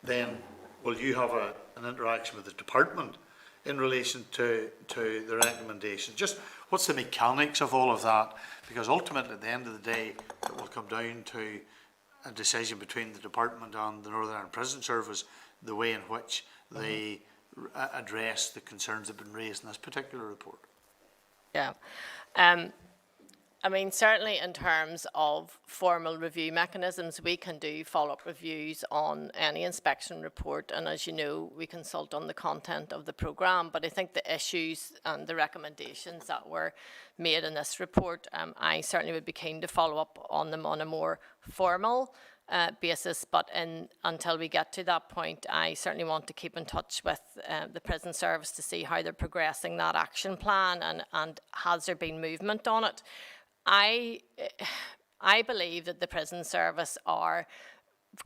then will you have an interaction with the department in relation to the recommendations? Just what's the mechanics of all of that? Because ultimately, at the end of the day, it will come down to a decision between the department and the Northern Ireland Prison Service, the way in which they address the concerns that have been raised in this particular report. Yeah. I mean, certainly in terms of formal review mechanisms, we can do follow-up reviews on any inspection report, and as you know, we consult on the content of the programme, but I think the issues and the recommendations that were made in this report, I certainly would be keen to follow up on them on a more formal basis, but until we get to that point, I certainly want to keep in touch with the prison service to see how they're progressing that action plan and has there been movement on it. I believe that the prison service are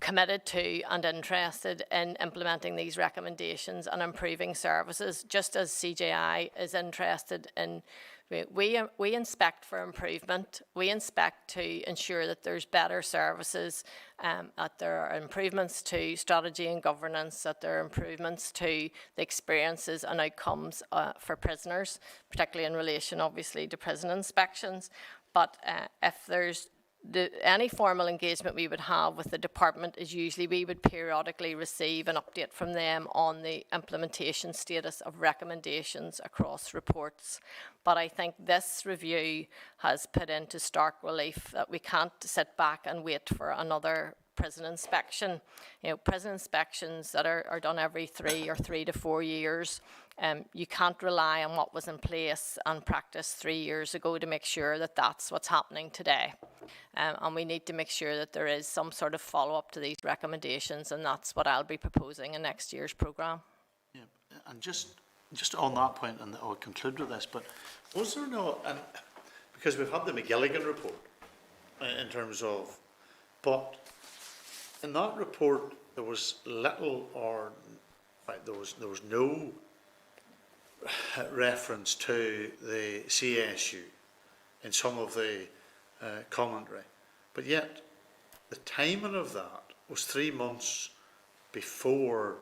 committed to and interested in implementing these recommendations and improving services, just as CJI is interested in. We inspect for improvement. We inspect to ensure that there's better services, that there are improvements to strategy and governance, that there are improvements to the experiences and outcomes for prisoners, particularly in relation, obviously, to prison inspections. But if there's any formal engagement we would have with the department is usually we would periodically receive an update from them on the implementation status of recommendations across reports. But I think this review has put into stark relief that we can't sit back and wait for another prison inspection. You know, prison inspections that are done every 3 or 3 to 4 years. You can't rely on what was in place and practice 3 years ago to make sure that that's what's happening today. And we need to make sure that there is some sort of follow-up to these recommendations, and that's what I'll be proposing in next year's programme. Yeah, and just on that point, and I'll conclude with this, but was there no, and because we've had the McGilligan report in terms of, but in that report there was little or there was no reference to the CSU in some of the commentary, but yet the timing of that was 3 months before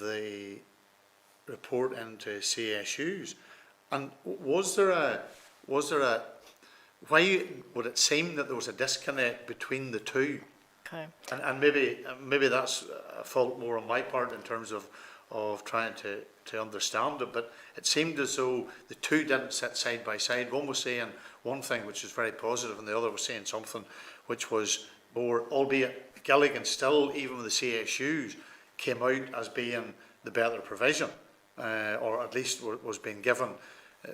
the report into CSUs. And was there a why would it seem that there was a disconnect between the two? Okay. And maybe that's a fault more on my part in terms of trying to understand it, but it seemed as though the two didn't sit side by side. One was saying one thing which was very positive, and the other was saying something which was more, albeit Gillian still, even with the CSUs, came out as being the better provision, or at least was being given.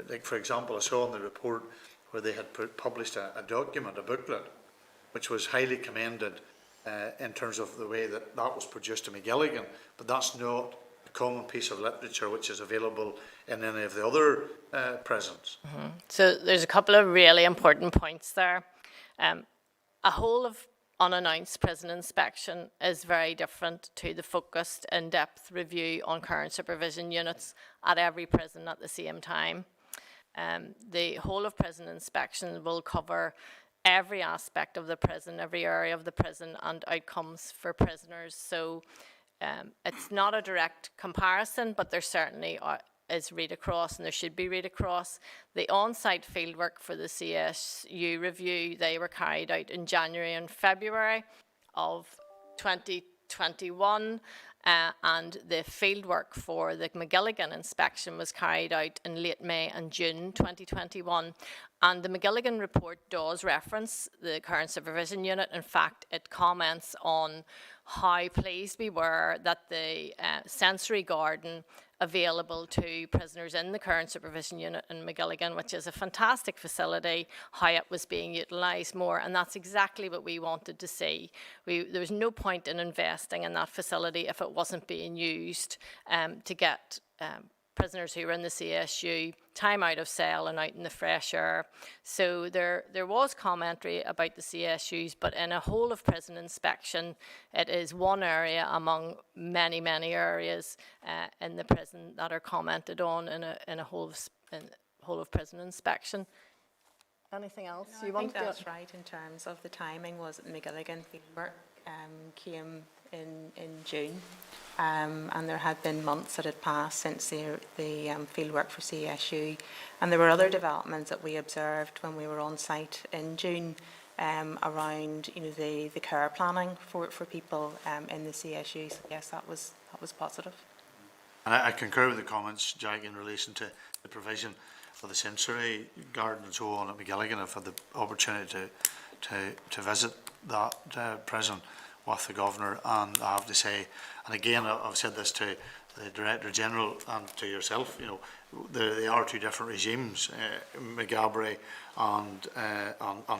Like, for example, I saw in the report where they had published a document, a booklet, which was highly commended in terms of the way that was produced to McGilligan, but that's not a common piece of literature which is available in any of the other prisons. Mm-hmm. So there's a couple of really important points there. A whole of unannounced prison inspection is very different to the focused, in-depth review on current supervision units at every prison at the same time. The whole of prison inspection will cover every aspect of the prison, every area of the prison, and outcomes for prisoners. So it's not a direct comparison, but there certainly is read across, and there should be read across. The on-site fieldwork for the CSU review, they were carried out in January and February of 2021, and the fieldwork for the McGilligan inspection was carried out in late May and June 2021. And the McGilligan report does reference the current supervision unit. In fact, it comments on how pleased we were that the sensory garden available to prisoners in the current supervision unit in McGilligan, which is a fantastic facility, how it was being utilised more, and that's exactly what we wanted to see. There was no point in investing in that facility if it wasn't being used to get prisoners who were in the CSU time out of cell and out in the fresh air. So there was commentary about the CSUs, but in a whole of prison inspection, it is one area among many, many areas in the prison that are commented on in a whole of prison inspection. Anything else No, you want to? I think that's right in terms of the timing. Was McGilligan fieldwork came in June, and there had been months that had passed since the fieldwork for CSU, and there were other developments that we observed when we were on site in June around the care planning for people in the CSU. So yes, that was positive. And I concur with the comments, Jack, in relation to the provision for the sensory garden and so on at McGilligan. I've had the opportunity to visit that prison with the Governor, and I have to say, and again I've said this to the Director General and to yourself, they are two different regimes, McGabry and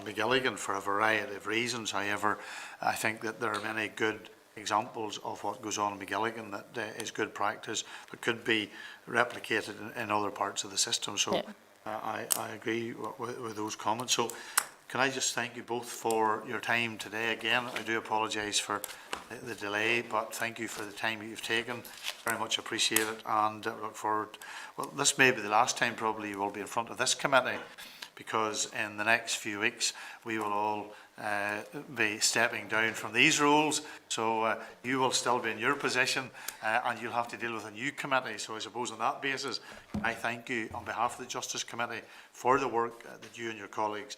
McGilligan, for a variety of reasons. However, I think that there are many good examples of what goes on in McGilligan that is good practice but could be replicated in other parts of the system. So yeah. I agree with those comments. So can I just thank you both for your time today. Again, I do apologise for the delay, but thank you for the time you've taken. Very much appreciate it, and look forward. Well, this may be the last time probably you will be in front of this committee, because in the next few weeks we will all be stepping down from these roles, so you will still be in your position, and you'll have to deal with a new committee. So I suppose on that basis, I thank you on behalf of the Justice Committee for the work that you and your colleagues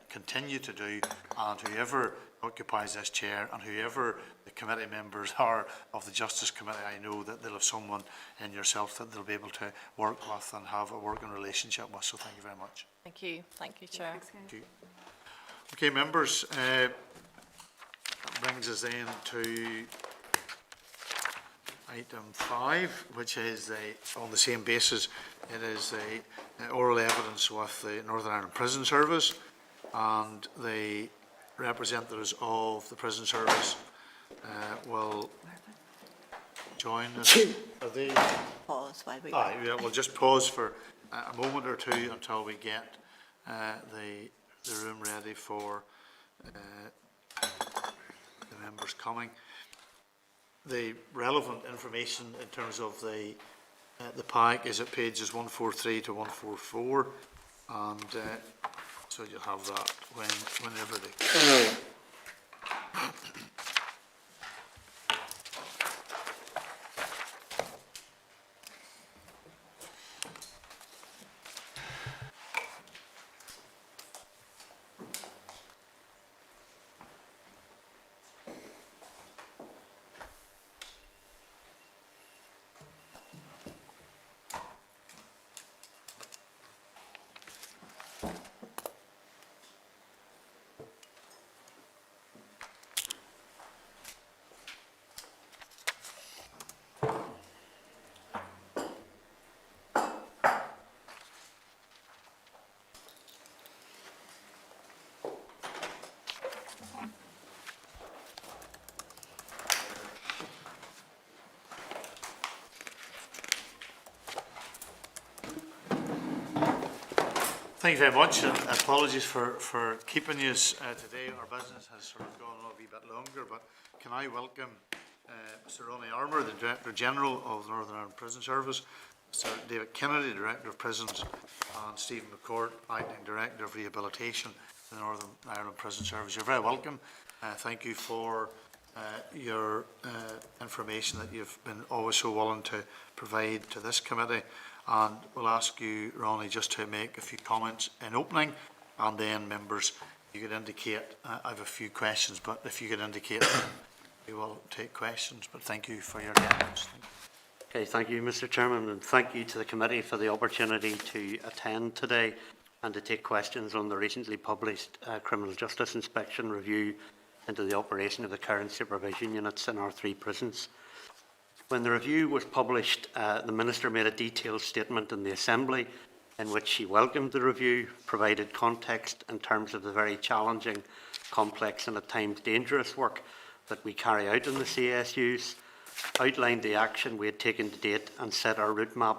continue to do, and whoever occupies this chair and whoever the committee members are of the Justice Committee, I know that they'll have someone in yourself that they'll be able to work with and have a working relationship with. So thank you very much. Thank you, Chair. Thank you. Okay, members, that brings us then to item 5, which is on the same basis. It is the oral evidence with the Northern Ireland Prison Service, and the representatives of the Prison Service will join us. Are they? Pause while we Yeah, we'll just pause for a moment or two until we get the room ready for the members coming. The relevant information in terms of the pack is at pages 143 to 144, and so you'll have that whenever they. Thank you very much, and apologies for keeping you today. Our business has sort of gone on a wee bit longer, but can I welcome Mr. Ronnie Armour, the Director General of the Northern Ireland Prison Service, Mr. David Kennedy, Director of Prisons, and Stephen McCourt, Acting Director of Rehabilitation in the Northern Ireland Prison Service. You're very welcome. Thank you for your information that you've been always so willing to provide to this committee. And we'll ask you, Ronnie, just to make a few comments in opening, and then members, you could indicate, I have a few questions, but if you could indicate, we will take questions. But thank you for your attendance. Okay, thank you, Mr. Chairman, and thank you to the committee for the opportunity to attend today and to take questions on the recently published Criminal Justice Inspection Review into the operation of the current supervision units in our 3 prisons. When the review was published, the Minister made a detailed statement in the Assembly in which she welcomed the review, provided context in terms of the very challenging, complex and at times dangerous work that we carry out in the CSUs, outlined the action we had taken to date and set our route map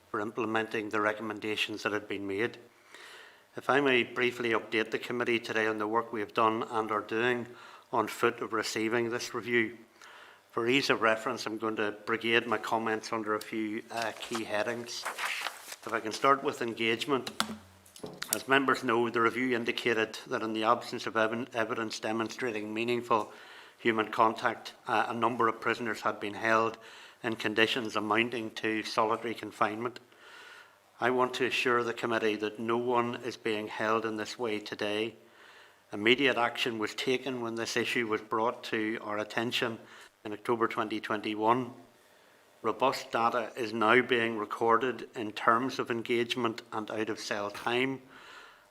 for implementing the recommendations that had been made. If I may briefly update the committee today on the work we have done and are doing on foot of receiving this review. For ease of reference, I'm going to brigade my comments under a few key headings. If I can start with engagement. As members know, the review indicated that in the absence of evidence demonstrating meaningful human contact, a number of prisoners had been held in conditions amounting to solitary confinement. I want to assure the committee that no one is being held in this way today. Immediate action was taken when this issue was brought to our attention in October 2021. Robust data is now being recorded in terms of engagement and out of cell time,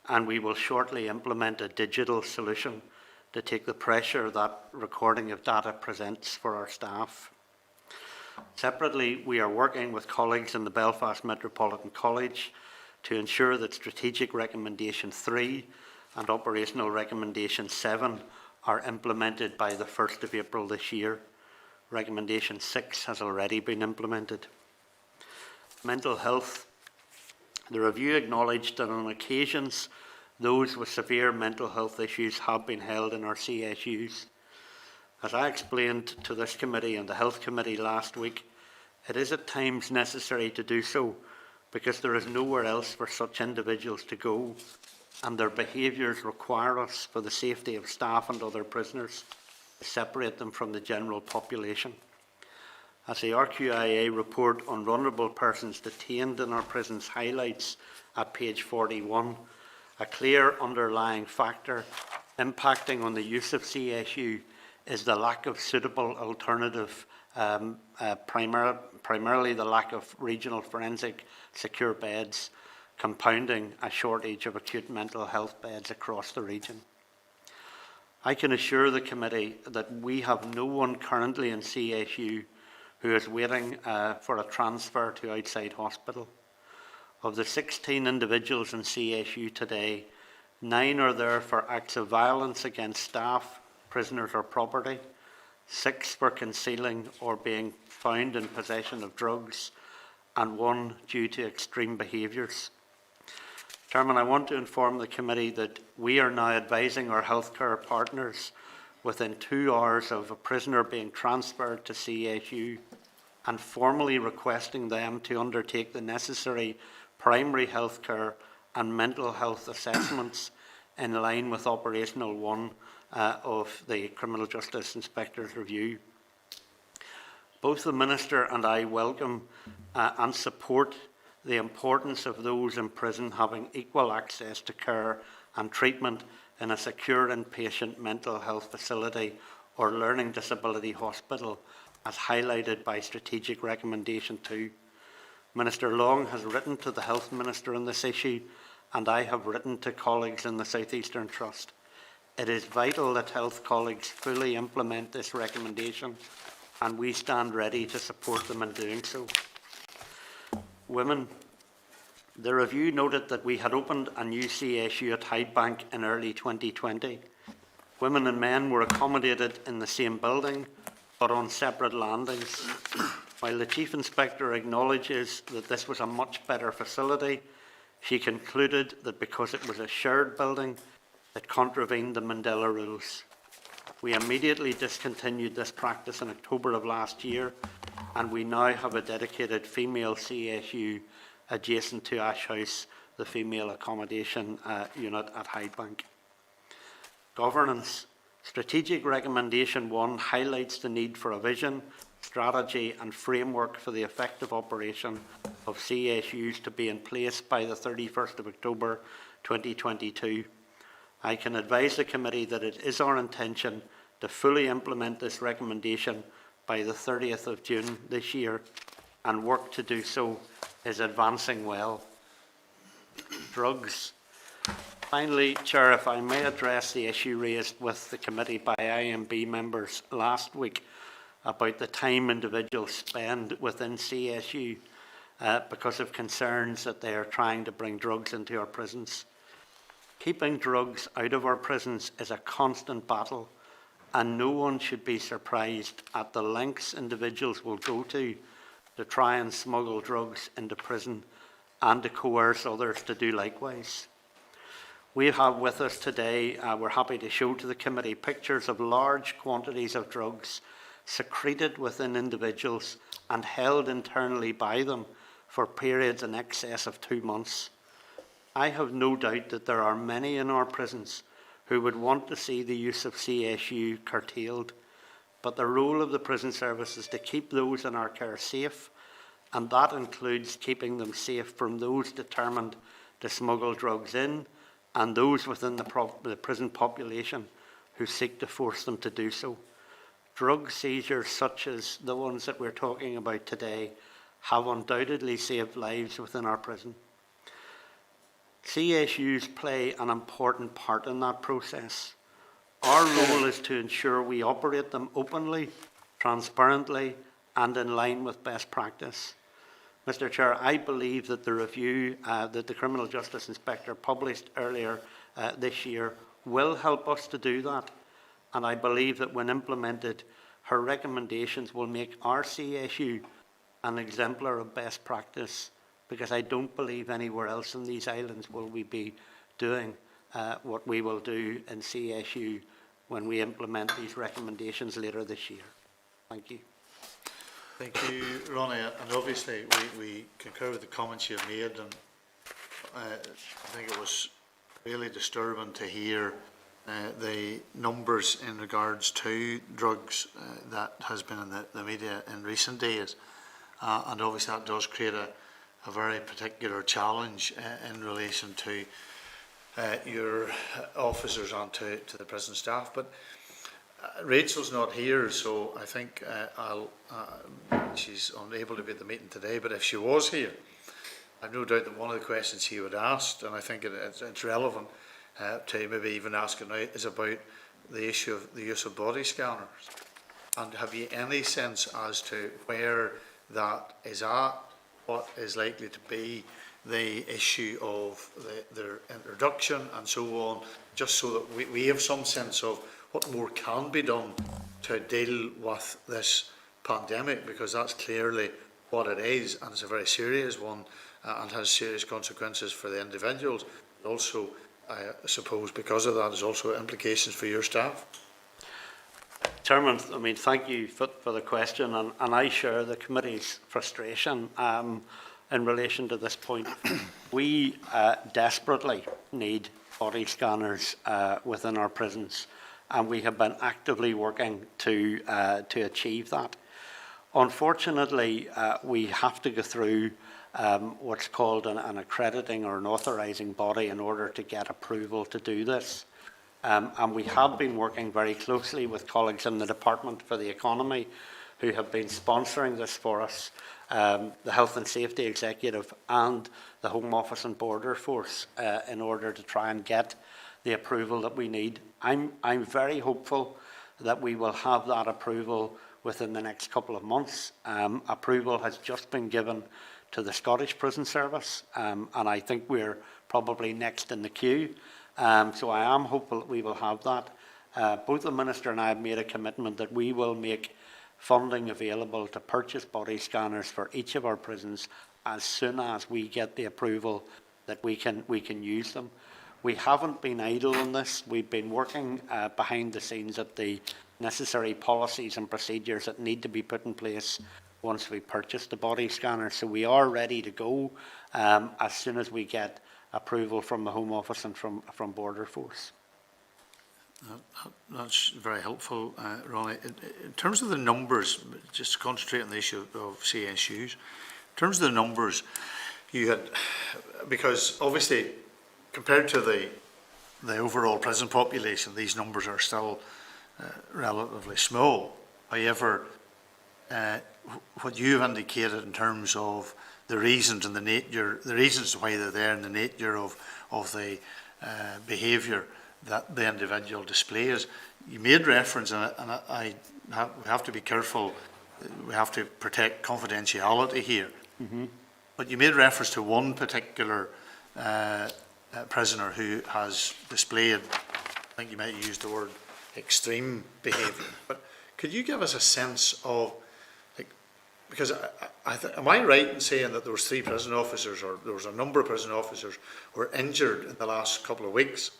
and we will shortly implement a digital solution to take the pressure that recording of data presents for our staff. Separately, we are working with colleagues in the Belfast Metropolitan College to ensure that Strategic Recommendation 3 and Operational Recommendation 7 are implemented by the 1st of April this year. Recommendation 6 has already been implemented. Mental health. The review acknowledged that on occasions those with severe mental health issues have been held in our CSUs. As I explained to this committee and the Health Committee last week, it is at times necessary to do so because there is nowhere else for such individuals to go. and their behaviours require us, for the safety of staff and other prisoners, to separate them from the general population. As the RQIA report on vulnerable persons detained in our prisons highlights at page 41, a clear underlying factor impacting on the use of CSU is the lack of suitable alternative, primarily the lack of regional forensic secure beds, compounding a shortage of acute mental health beds across the region. I can assure the committee that we have no one currently in CSU who is waiting for a transfer to outside hospital. Of the 16 individuals in CSU today, 9 are there for acts of violence against staff, prisoners or property, 6 for concealing or being found in possession of drugs, and 1 due to extreme behaviours. Chairman, I want to inform the committee that we are now advising our healthcare partners within 2 hours of a prisoner being transferred to CSU and formally requesting them to undertake the necessary primary healthcare and mental health assessments in line with Operational 1 of the Criminal Justice Inspector's review. Both the Minister and I welcome and support the importance of those in prison having equal access to care and treatment in a secure inpatient mental health facility or learning disability hospital, as highlighted by Strategic Recommendation 2. Minister Long has written to the Health Minister on this issue, and I have written to colleagues in the South Eastern Trust. It is vital that health colleagues fully implement this recommendation, and we stand ready to support them in doing so. Women. The review noted that we had opened a new CSU at Hydebank in early 2020. Women and men were accommodated in the same building, but on separate landings. While the Chief Inspector acknowledges that this was a much better facility, she concluded that because it was a shared building, it contravened the Mandela rules. We immediately discontinued this practice in October of last year, and we now have a dedicated female CSU adjacent to Ash House, the female accommodation unit at Hydebank. Governance. Strategic Recommendation 1 highlights the need for a vision, strategy and framework for the effective operation of CSUs to be in place by the 31st of October 2022. I can advise the committee that it is our intention to fully implement this recommendation by the 30th of June this year, and work to do so is advancing well. Drugs. Finally, Chair, if I may address the issue raised with the committee by IMB members last week about the time individuals spend within CSU because of concerns that they are trying to bring drugs into our prisons. Keeping drugs out of our prisons is a constant battle, and no one should be surprised at the lengths individuals will go to try and smuggle drugs into prison and to coerce others to do likewise. We have with us today, we're happy to show to the committee pictures of large quantities of drugs secreted within individuals and held internally by them for periods in excess of 2 months. I have no doubt that there are many in our prisons who would want to see the use of CSU curtailed, but the role of the prison service is to keep those in our care safe, and that includes keeping them safe from those determined to smuggle drugs in and those within the prison population who seek to force them to do so. Drug seizures such as the ones that we're talking about today have undoubtedly saved lives within our prison. CSUs play an important part in that process. Our role is to ensure we operate them openly, transparently, and in line with best practice. Mr. Chair, I believe that the review that the Criminal Justice Inspector published earlier this year will help us to do that, and I believe that when implemented, her recommendations will make our CSU an exemplar of best practice, because I don't believe anywhere else in these islands will we be doing what we will do in CSU when we implement these recommendations later this year. Thank you. Thank you, Ronnie. And obviously we concur with the comments you've made, and I think it was really disturbing to hear the numbers in regards to drugs that has been in the media in recent days. And obviously that does create a very particular challenge in relation to your officers and to the prison staff. But Rachel's not here, so I think she's unable to be at the meeting today, but if she was here, I've no doubt that one of the questions he would ask, and I think it's relevant to maybe even ask it now, is about the issue of the use of body scanners. And have you any sense as to where that is at, what is likely to be the issue of their introduction and so on, just so that we have some sense of what more can be done to deal with this pandemic, because that's clearly what it is, and it's a very serious one and has serious consequences for the individuals. But also, I suppose, because of that, there's also implications for your staff. Chairman, I mean, thank you for the question, and I share the committee's frustration in relation to this point. We desperately need body scanners within our prisons, and we have been actively working to achieve that. Unfortunately, we have to go through what's called an accrediting or an authorising body in order to get approval to do this. And we have been working very closely with colleagues in the Department for the Economy who have been sponsoring this for us, the Health and Safety Executive and the Home Office and Border Force, in order to try and get the approval that we need. I'm very hopeful that we will have that approval within the next couple of months. Approval has just been given to the Scottish Prison Service, and I think we're probably next in the queue. So I am hopeful that we will have that. Both the Minister and I have made a commitment that we will make funding available to purchase body scanners for each of our prisons as soon as we get the approval that we can use them. We haven't been idle on this. We've been working behind the scenes at the necessary policies and procedures that need to be put in place once we purchase the body scanner. So we are ready to go as soon as we get approval from the Home Office and from Border Force. That's very helpful, Ronnie. In terms of the numbers, just to concentrate on the issue of CSUs, in terms of the numbers, you had, because obviously compared to the overall prison population, these numbers are still relatively small. However, what you've indicated in terms of the reasons and the reasons why they're there and the nature of the behaviour that the individual displays, you made reference, and we have to be careful, we have to protect confidentiality here. Mm-hmm. But you made reference to one particular prisoner who has displayed, I think you might have used the word extreme behaviour. But could you give us a sense of, like, because am I right in saying that there was 3 prison officers, or there was a number of prison officers who were injured in the last couple of weeks?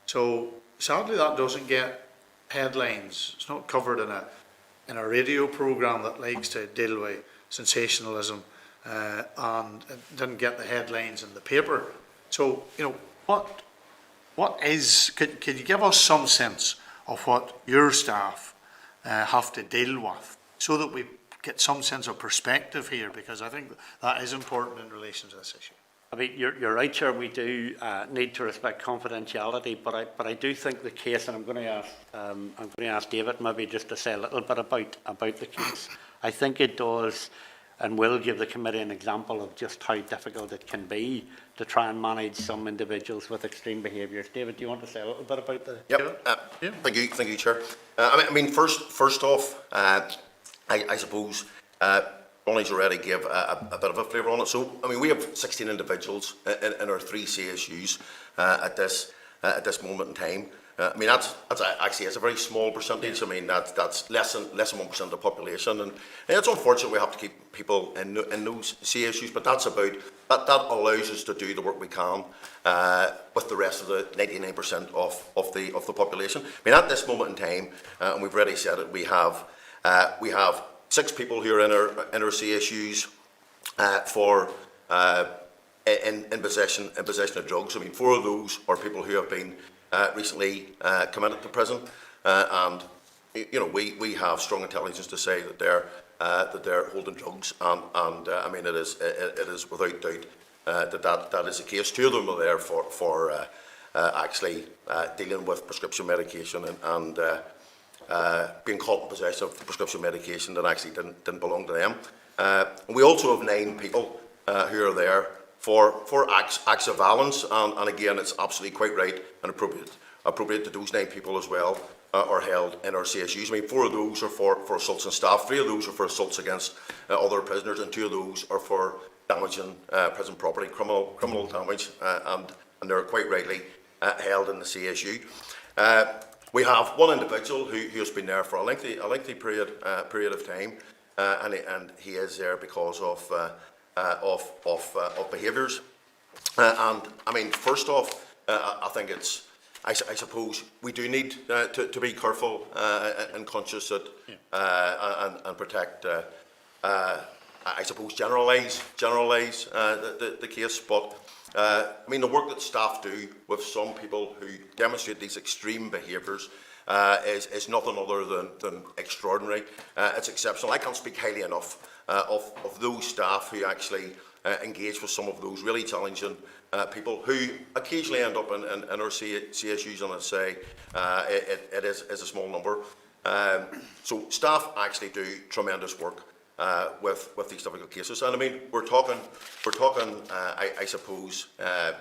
So sadly that doesn't get headlines. It's not covered in a radio programme that likes to deal with sensationalism, and it didn't get the headlines in the paper. So, you know, what is, could you give us some sense of what your staff have to deal with, so that we get some sense of perspective here, because I think that is important in relation to this issue. I mean, you're right, Chair. We do need to respect confidentiality, but I do think the case, and I'm going to ask David maybe just to say a little bit about the case. I think it does and will give the committee an example of just how difficult it can be to try and manage some individuals with extreme behaviours. David, do you want to say a little bit about the? Yep. Thank you, Chair. I mean, first off, I suppose. Ronnie's already gave a bit of a flavour on it. So, I mean, we have 16 individuals in our 3 CSUs at this moment in time. I mean, that's actually it's a very small percentage. I mean, that's less than 1% of the population, and it's unfortunate we have to keep people in those CSUs. But that's about that allows us to do the work we can with the rest of the 99% of the population. I mean, at this moment in time, and we've already said it, we have 6 people who are in our CSUs for in possession of drugs. I mean, 4 of those are people who have been recently committed to prison, and we have strong intelligence to say that they're holding drugs, and I mean it is without doubt that is the case. 2 of them are there for actually dealing with prescription medication and being caught in possession of prescription medication that actually didn't belong to them. We also have 9 people who are there for acts of violence, and again, it's absolutely quite right and appropriate that those 9 people as well are held in our CSUs. I mean, 4 of those are for assaults on staff, 3 of those are for assaults against other prisoners, and 2 of those are for damaging prison property, criminal damage, and they're quite rightly held in the CSU. We have one individual who has been there for a lengthy period of time, and he is there because of behaviours. And I mean, first off, I think I suppose we do need to be careful and conscious that and protect. I suppose generalise the case, but I mean, the work that staff do with some people who demonstrate these extreme behaviours is nothing other than extraordinary. It's exceptional. I can't speak highly enough of those staff who actually engage with some of those really challenging people who occasionally end up in our CSUs, and I say it is a small number. So staff actually do tremendous work with these difficult cases, and I mean we're talking. I suppose a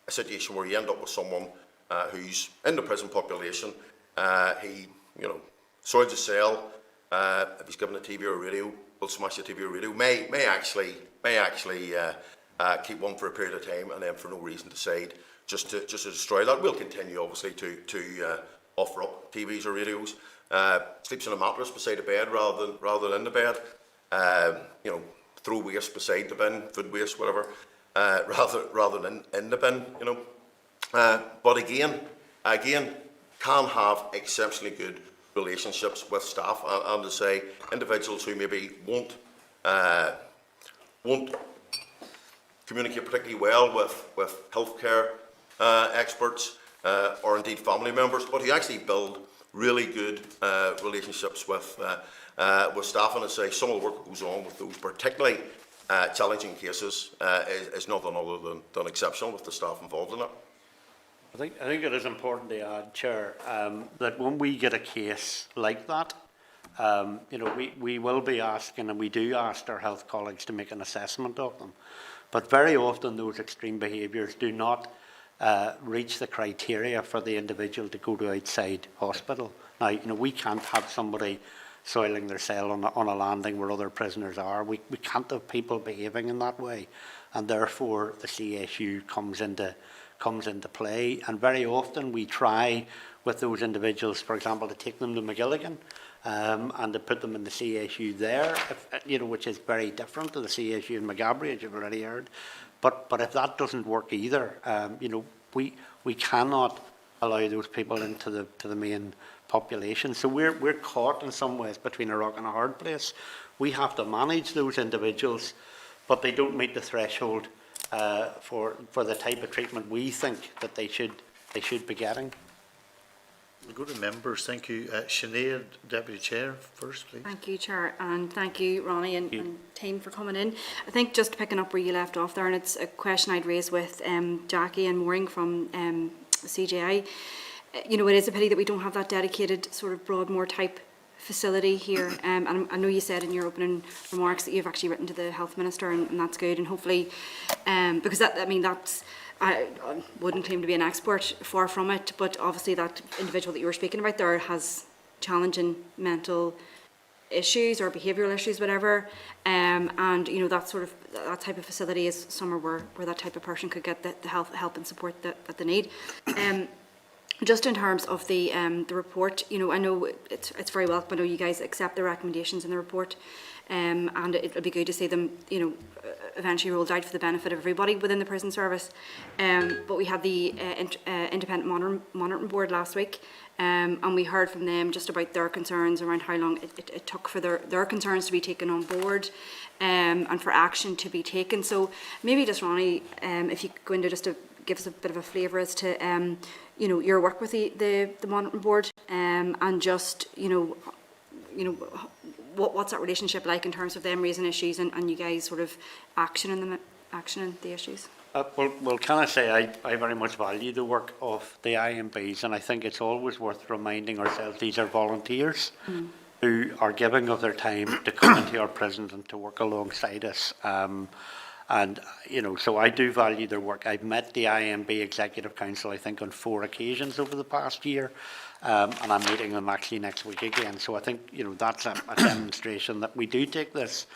situation where you end up with someone who's in the prison population. He, soils a cell. If he's given a TV or a radio, will smash the TV or radio. May actually keep one for a period of time, and then for no reason decide just to destroy that. We'll continue obviously to offer up TVs or radios. Sleeps in a mattress beside the bed rather than in the bed. Throw waste beside the bin, food waste, whatever, rather than in the bin. But again, can have exceptionally good relationships with staff, and to say individuals who maybe won't communicate particularly well with healthcare experts or indeed family members, but who actually build really good relationships with staff, and I say some of the work that goes on with those particularly challenging cases is nothing other than exceptional with the staff involved in it. I think it is important to add, Chair, that when we get a case like that, we will be asking, and we do ask our health colleagues to make an assessment of them. But very often those extreme behaviours do not reach the criteria for the individual to go to outside hospital. Now, we can't have somebody soiling their cell on a landing where other prisoners are. We can't have people behaving in that way, and therefore the CSU comes into play. And very often we try with those individuals, for example, to take them to McGilligan and to put them in the CSU there, which is very different to the CSU in Maghaberry, as you've already heard. But if that doesn't work either, we cannot allow those people into the main population. So we're caught in some ways between a rock and a hard place. We have to manage those individuals, but they don't meet the threshold for the type of treatment we think that they should be getting. We'll go to members. Thank you. Sinead, Deputy Chair, first, please. Thank you, Chair, and thank you, Ronnie and team, for coming in. I think just picking up where you left off there, and it's a question I'd raised with Jackie and Mooring from CJI. It is a pity that we don't have that dedicated sort of Broadmoor type facility here. And I know you said in your opening remarks that you've actually written to the Health Minister, and that's good. And hopefully, because I wouldn't claim to be an expert, far from it, but obviously that individual that you were speaking about there has challenging mental issues or behavioural issues, whatever, and that type of facility is somewhere where that type of person could get the help and support that they need. Just in terms of the report, you know, I know it's very welcome. I know you guys accept the recommendations in the report, and it'll be good to see them, you know, eventually rolled out for the benefit of everybody within the prison service. But we had the Independent Monitoring Board last week, and we heard from them just about their concerns around how long it took for their concerns to be taken on board, and for action to be taken. So maybe just Ronnie, if you could go into just to give us a bit of a flavour as to you know, your work with the Monitoring Board, and just you know what's that relationship like in terms of them raising issues and you guys sort of actioning the issues. Well, can I say I very much value the work of the IMBs, and I think it's always worth reminding ourselves these are volunteers who are giving of their time to come into our prisons and to work alongside us. And, you know, so I do value their work. I've met the IMB Executive Council, I think, on 4 occasions over the past year, and I'm meeting them actually next week again. So I think, you know, that's a demonstration that we do take this,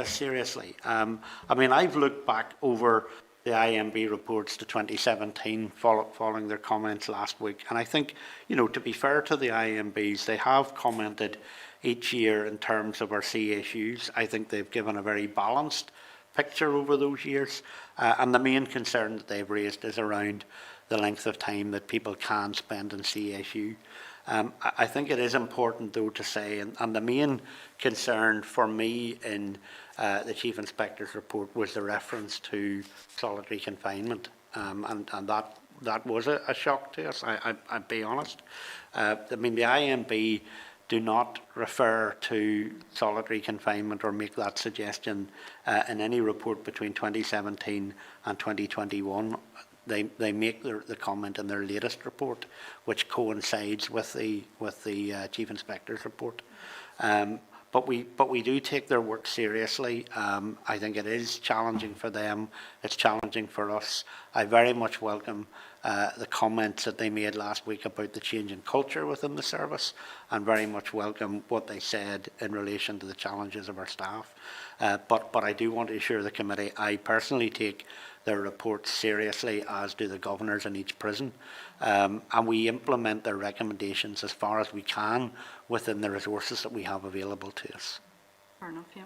seriously. I mean, I've looked back over the IMB reports to 2017, following their comments last week, and I think, you know, to be fair to the IMBs, they have commented each year in terms of our CSUs. I think they've given a very balanced picture over those years, and the main concern that they've raised is around the length of time that people can spend in CSU. I think it is important though to say, and the main concern for me in the Chief Inspector's report was the reference to solitary confinement, and that was a shock to us, I'll be honest. I mean, the IMB do not refer to solitary confinement or make that suggestion in any report between 2017 and 2021. They make the comment in their latest report, which coincides with the Chief Inspector's report. But we do take their work seriously. I think it is challenging for them. It's challenging for us. I very much welcome the comments that they made last week about the change in culture within the service, and very much welcome what they said in relation to the challenges of our staff. But I do want to assure the committee I personally take their reports seriously, as do the governors in each prison, and we implement their recommendations as far as we can within the resources that we have available to us. Fair enough, yeah.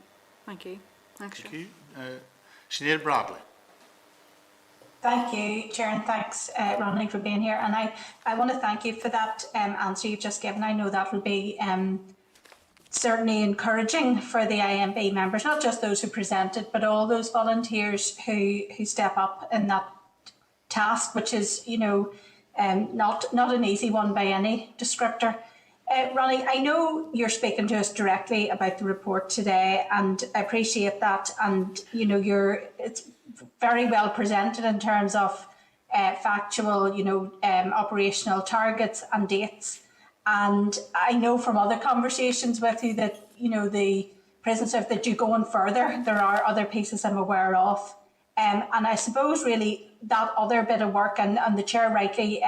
Thank you. Thanks, Thank you. Sinead Bradley. Thank you, Chair, and thanks, Ronnie, for being here. And I want to thank you for that answer you've just given. I know that will be certainly encouraging for the IMB members, not just those who presented, but all those volunteers who step up in that task, which is, you know, not an easy one by any descriptor. Ronnie, I know you're speaking to us directly about the report today, and I appreciate that. And you know, it's very well presented in terms of factual, you know, operational targets and dates. And I know from other conversations with you that, you know, the prison staff, that you go on further. There are other pieces I'm aware of. And I suppose really that other bit of work, and the Chair rightly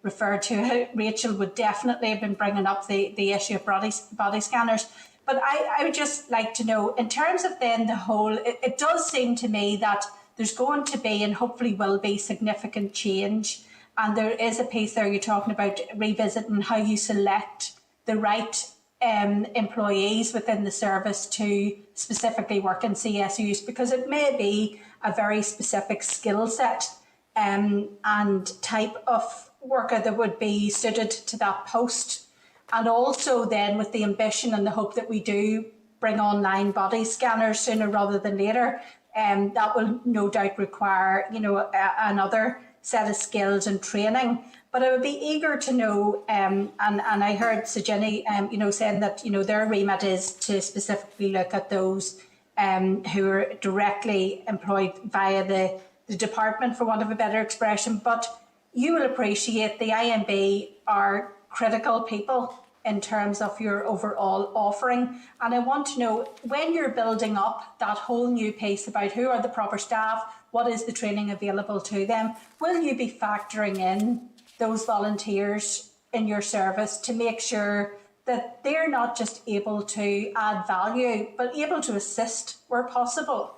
referred to it, Rachel would definitely have been bringing up the issue of body scanners. But I would just like to know, in terms of then the whole, it does seem to me that there's going to be, and hopefully will be, significant change. And there is a piece there you're talking about revisiting how you select the right employees within the service to specifically work in CSUs, because it may be a very specific skill set and type of worker that would be suited to that post. And also then with the ambition and the hope that we do bring online body scanners sooner rather than later, that will no doubt require, you know, another set of skills and training. But I would be eager to know, and I heard CJINI, you know, saying that, you know, their remit is to specifically look at those who are directly employed via the department, for want of a better expression. But you will appreciate the IMB are critical people in terms of your overall offering. And I want to know, when you're building up that whole new piece about who are the proper staff, what is the training available to them, will you be factoring in those volunteers in your service to make sure that they're not just able to add value, but able to assist where possible,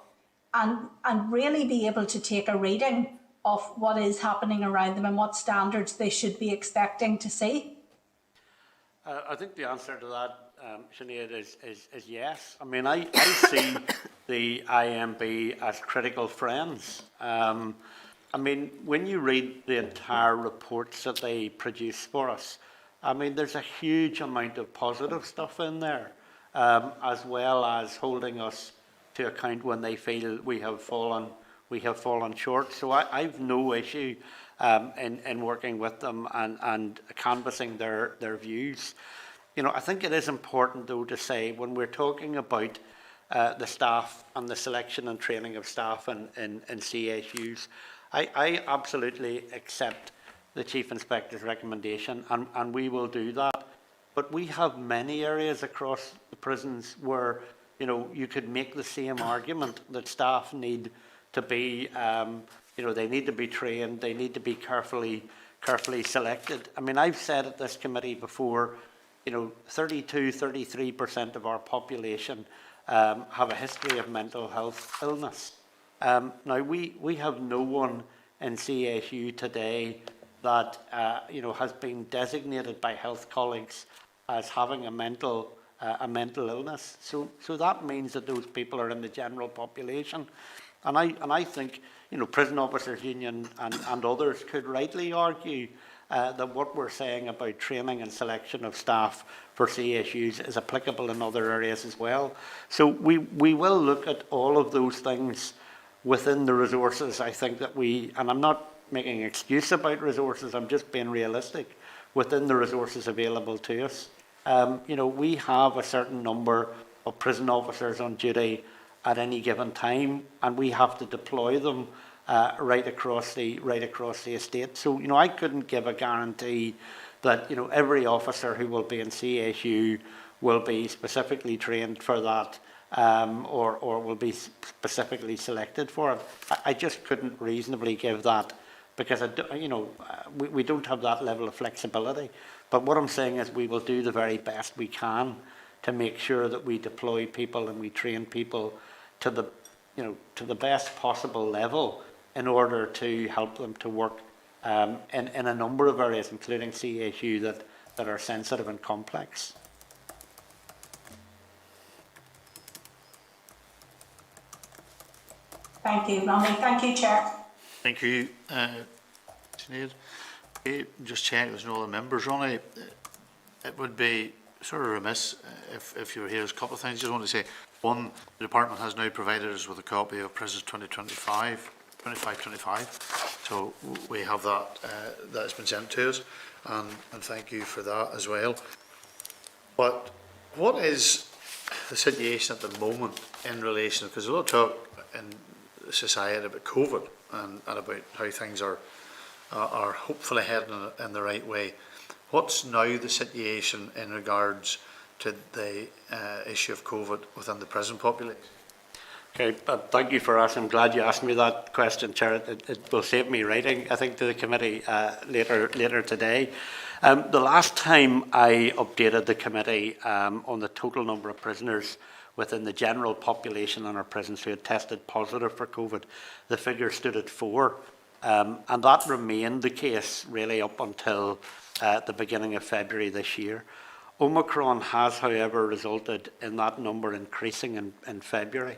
and really be able to take a reading of what is happening around them and what standards they should be expecting to see? I think the answer to that, Sinead, is yes. I mean, I see the IMB as critical friends. I mean, when you read the entire reports that they produce for us, I mean, there's a huge amount of positive stuff in there, as well as holding us to account when they feel we have fallen short. So I've no issue in working with them and canvassing their views. You know, I think it is important, though, to say when we're talking about the staff and the selection and training of staff in CSUs, I absolutely accept the Chief Inspector's recommendation, and we will do that. But we have many areas across the prisons where, you know, you could make the same argument that staff need to be, you know, they need to be trained, they need to be carefully selected. I mean, I've said at this committee before, you know, 33% of our population have a history of mental health illness. Now, we have no one in CSU today that you know, has been designated by health colleagues as having a mental illness. So that means that those people are in the general population, and I think, you know, Prison Officers Union and others could rightly argue that what we're saying about training and selection of staff for CSUs is applicable in other areas as well. So we will look at all of those things within the resources. I think that and I'm not making an excuse about resources, I'm just being realistic, within the resources available to us. You know, we have a certain number of prison officers on duty at any given time, and we have to deploy them right across the estate. So, you know, I couldn't give a guarantee that, you know, every officer who will be in CSU will be specifically trained for that, or will be specifically selected for it. I just couldn't reasonably give that, because you know, we don't have that level of flexibility. But what I'm saying is we will do the very best we can to make sure that we deploy people and we train people to the, you know, to the best possible level in order to help them to work in a number of areas, including CSU, that are sensitive and complex. Thank you, Ronnie. Thank you, Chair. Thank you, Sinead. Just check there's no other members. Ronnie, it would be sort of remiss if you were here. There's a couple of things I just want to say. One, the department has now provided us with a copy of Prisons 25-25. So we have that, that has been sent to us, and thank you for that as well. But what is the situation at the moment in relation, because there's a lot of talk in society about COVID and about how things are hopefully heading in the right way. What's now the situation in regards to the issue of COVID within the prison population? Okay, thank you for asking. I'm glad you asked me that question, Chair. It will save me writing, I think, to the committee later today. The last time I updated the committee on the total number of prisoners within the general population in our prisons who had tested positive for COVID, the figure stood at 4. And that remained the case really up until the beginning of February this year. Omicron has, however, resulted in that number increasing in February.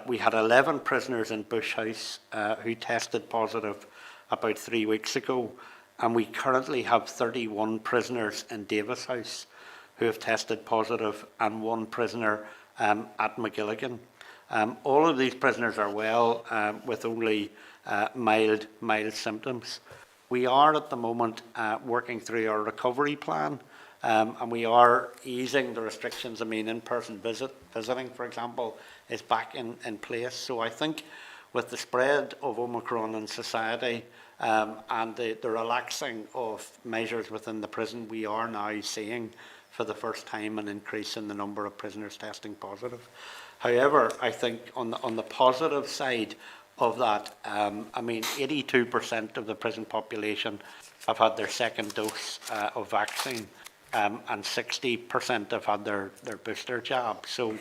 We had 11 prisoners in Bush House who tested positive about 3 weeks ago, and we currently have 31 prisoners in Davis House who have tested positive, and 1 prisoner at McGilligan. All of these prisoners are well, with only mild symptoms. We are at the moment working through our recovery plan, and we are easing the restrictions. I mean, in-person visiting, for example, is back in place. So I think with the spread of Omicron in society and the relaxing of measures within the prison, we are now seeing for the first time an increase in the number of prisoners testing positive. However, I think on the positive side of that, I mean, 82% of the prison population have had their second dose of vaccine, and 60% have had their booster jab. So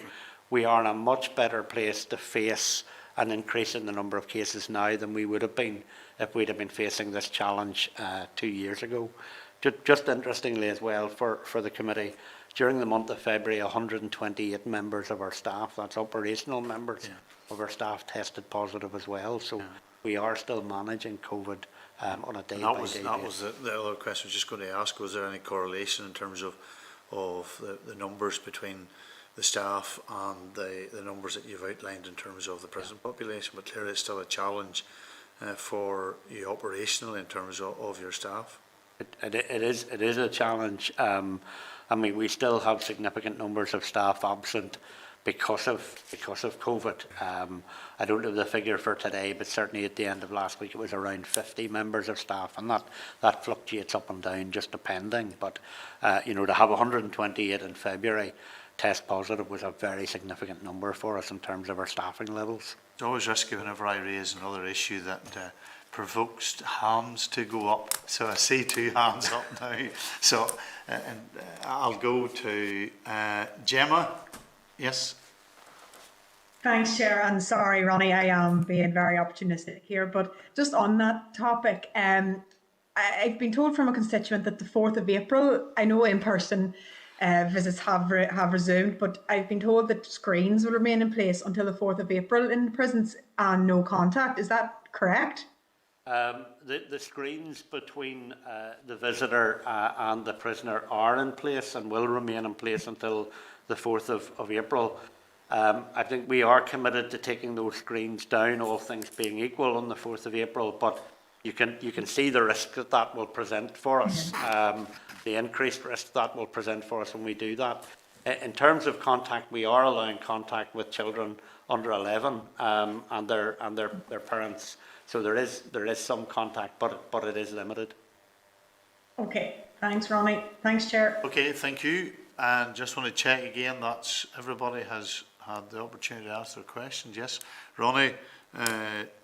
we are in a much better place to face an increase in the number of cases now than we would have been if we'd have been facing this challenge 2 years ago. Just interestingly as well for the committee, during the month of February, 128 members of our staff, that's operational members of our staff, tested positive as well. So we are still managing COVID on a day-by-day basis. That was the other question I was just going to ask. Was there any correlation in terms of the numbers between the staff and the numbers that you've outlined in terms of the prison population? But clearly it's still a challenge for you operationally in terms of your staff. It is a challenge. I mean, we still have significant numbers of staff absent because of COVID. I don't know the figure for today, but certainly at the end of last week it was around 50 members of staff, and that fluctuates up and down just depending. But you know, to have 128 in February test positive was a very significant number for us in terms of our staffing levels. It's always risky whenever I raise another issue that provokes hands to go up. So I see 2 hands up now. So I'll go to Gemma. Yes. Thanks, Chair, and sorry, Ronnie, I am being very opportunistic here, but just on that topic, I've been told from a constituent that the 4th of April, I know in-person visits have resumed, but I've been told that screens will remain in place until the 4th of April in prisons and no contact. Is that correct? The screens between the visitor and the prisoner are in place and will remain in place until the 4th of April. I think we are committed to taking those screens down, all things being equal, on the 4th of April, but you can see the risk that will present for us, the increased risk that will present for us when we do that. In terms of contact, we are allowing contact with children under 11 and their parents. So there is some contact, but it is limited. Okay, thanks, Ronnie. Thanks, Chair. Okay, thank you. And just want to check again that everybody has had the opportunity to ask their questions. Yes, Ronnie,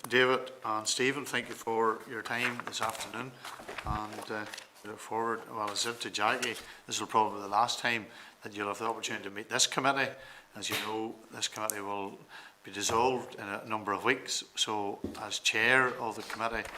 David and Stephen, thank you for your time this afternoon. And we look forward, well, as I said to Jackie, this will probably be the last time that you'll have the opportunity to meet this committee. As you know, this committee will be dissolved in a number of weeks. So as chair of the committee,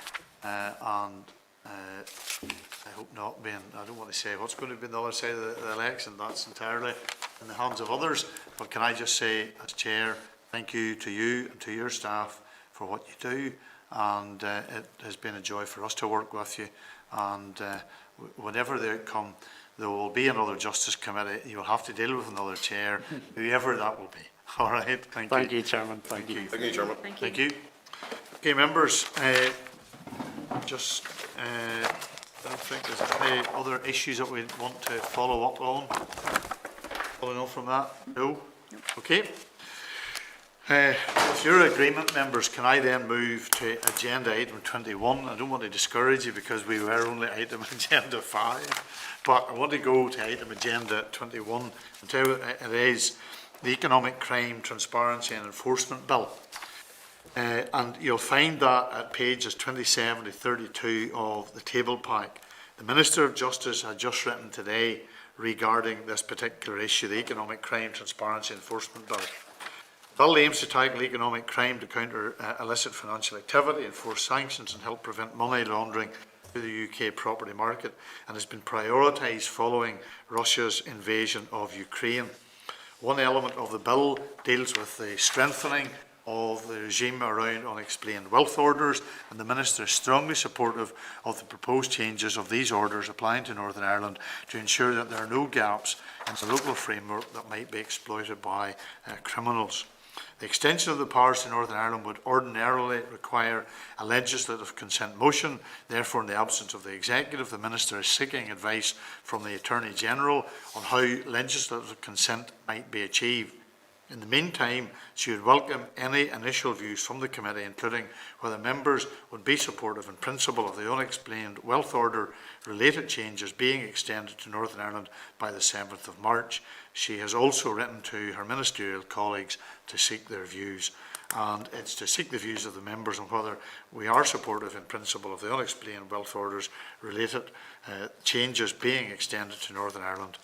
and I hope not being, I don't want to say what's going to be on the other side of the election, that's entirely in the hands of others, but can I just say as chair, thank you to you and to your staff for what you do, and it has been a joy for us to work with you, and whatever the outcome, there will be another Justice Committee, you will have to deal with another chair, whoever that will be. All right, thank you. Thank you, Chairman. Thank you. Thank you, Chairman. Thank you. Okay, members, just I don't think there's any other issues that we want to follow up on. Following on from that? No? Okay. With your agreement, members, can I then move to agenda item 21? I don't want to discourage you because we were only item agenda 5, but I want to go to item agenda 21 and tell you it is the Economic Crime Transparency and Enforcement Bill. And you'll find that at pages 27 to 32 of the table pack. The Minister of Justice had just written today regarding this particular issue, the Economic Crime Transparency Enforcement Bill. The bill aims to tackle economic crime to counter illicit financial activity, enforce sanctions and help prevent money laundering to the UK property market, and has been prioritised following Russia's invasion of Ukraine. One element of the bill deals with the strengthening of the regime around unexplained wealth orders, and the Minister is strongly supportive of the proposed changes of these orders applying to Northern Ireland to ensure that there are no gaps in the local framework that might be exploited by criminals. The extension of the powers to Northern Ireland would ordinarily require a legislative consent motion. Therefore, in the absence of the Executive, the Minister is seeking advice from the Attorney-General on how legislative consent might be achieved. In the meantime, she would welcome any initial views from the committee, including whether members would be supportive in principle of the unexplained wealth order related changes being extended to Northern Ireland by the 7th of March. She has also written to her ministerial colleagues to seek their views, and it's to seek the views of the members on whether we are supportive in principle of the unexplained wealth orders related changes being extended to Northern Ireland,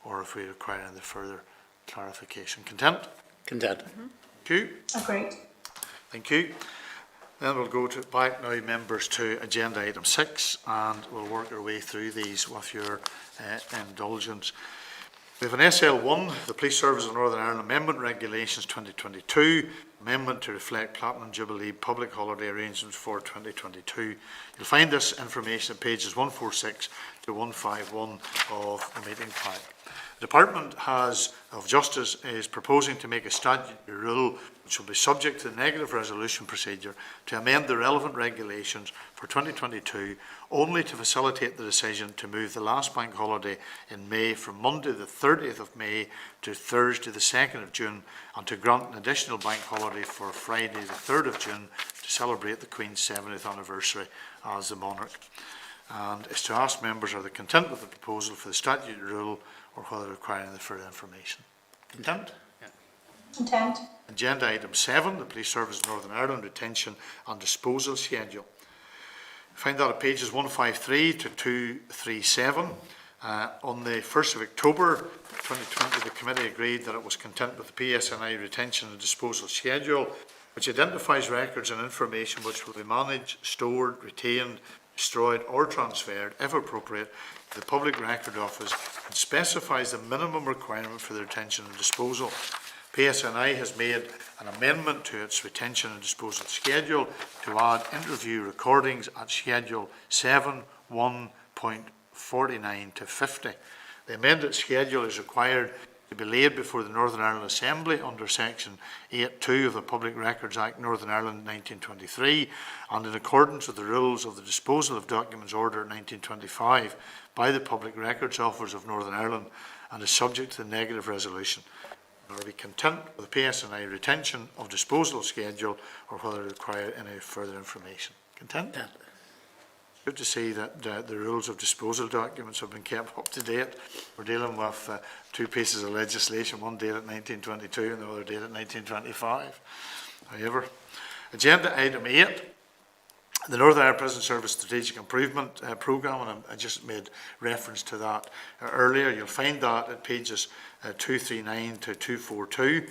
or if we require any further clarification. Content? Content. Thank you. Agreed. Thank you. Then we'll go back now, members, to agenda item 6, and we'll work our way through these with your indulgence. We have an SL1, the Police Service of Northern Ireland Amendment Regulations 2022, amendment to reflect Platinum Jubilee Public Holiday arrangements for 2022. You'll find this information at pages 146 to 151 of the meeting pack. The Department of Justice is proposing to make a statutory rule which will be subject to the negative resolution procedure to amend the relevant regulations for 2022 only to facilitate the decision to move the last bank holiday in May from Monday the 30th of May to Thursday the 2nd of June, and to grant an additional bank holiday for Friday the 3rd of June to celebrate the Queen's 70th anniversary as the monarch. And is to ask members are they content with the proposal for the statutory rule or whether requiring the further information. Content? Yeah. Content. Agenda item 7, the Police Service of Northern Ireland Retention and Disposal Schedule. Find that at pages 153 to 237. On the 1st of October 2020, the committee agreed that it was content with the PSNI Retention and Disposal Schedule, which identifies records and information which will be managed, stored, retained, destroyed or transferred, if appropriate, to the Public Record Office, and specifies the minimum requirement for the retention and disposal. PSNI has made an amendment to its retention and disposal schedule to add interview recordings at Schedule 7.1.49 to 50. The amended schedule is required to be laid before the Northern Ireland Assembly under Section 8.2 of the Public Records Act Northern Ireland 1923, and in accordance with the rules of the Disposal of Documents Order 1925 by the Public Records Office of Northern Ireland, and is subject to the negative resolution. Are we content with the PSNI retention of disposal schedule, or whether it require any further information? Content? Yeah. Good to see that the rules of disposal documents have been kept up to date. We're dealing with two pieces of legislation, one dated 1922 and the other dated 1925. However, agenda item 8, the Northern Ireland Prison Service Strategic Improvement Programme, and I just made reference to that earlier. You'll find that at pages 239 to 242.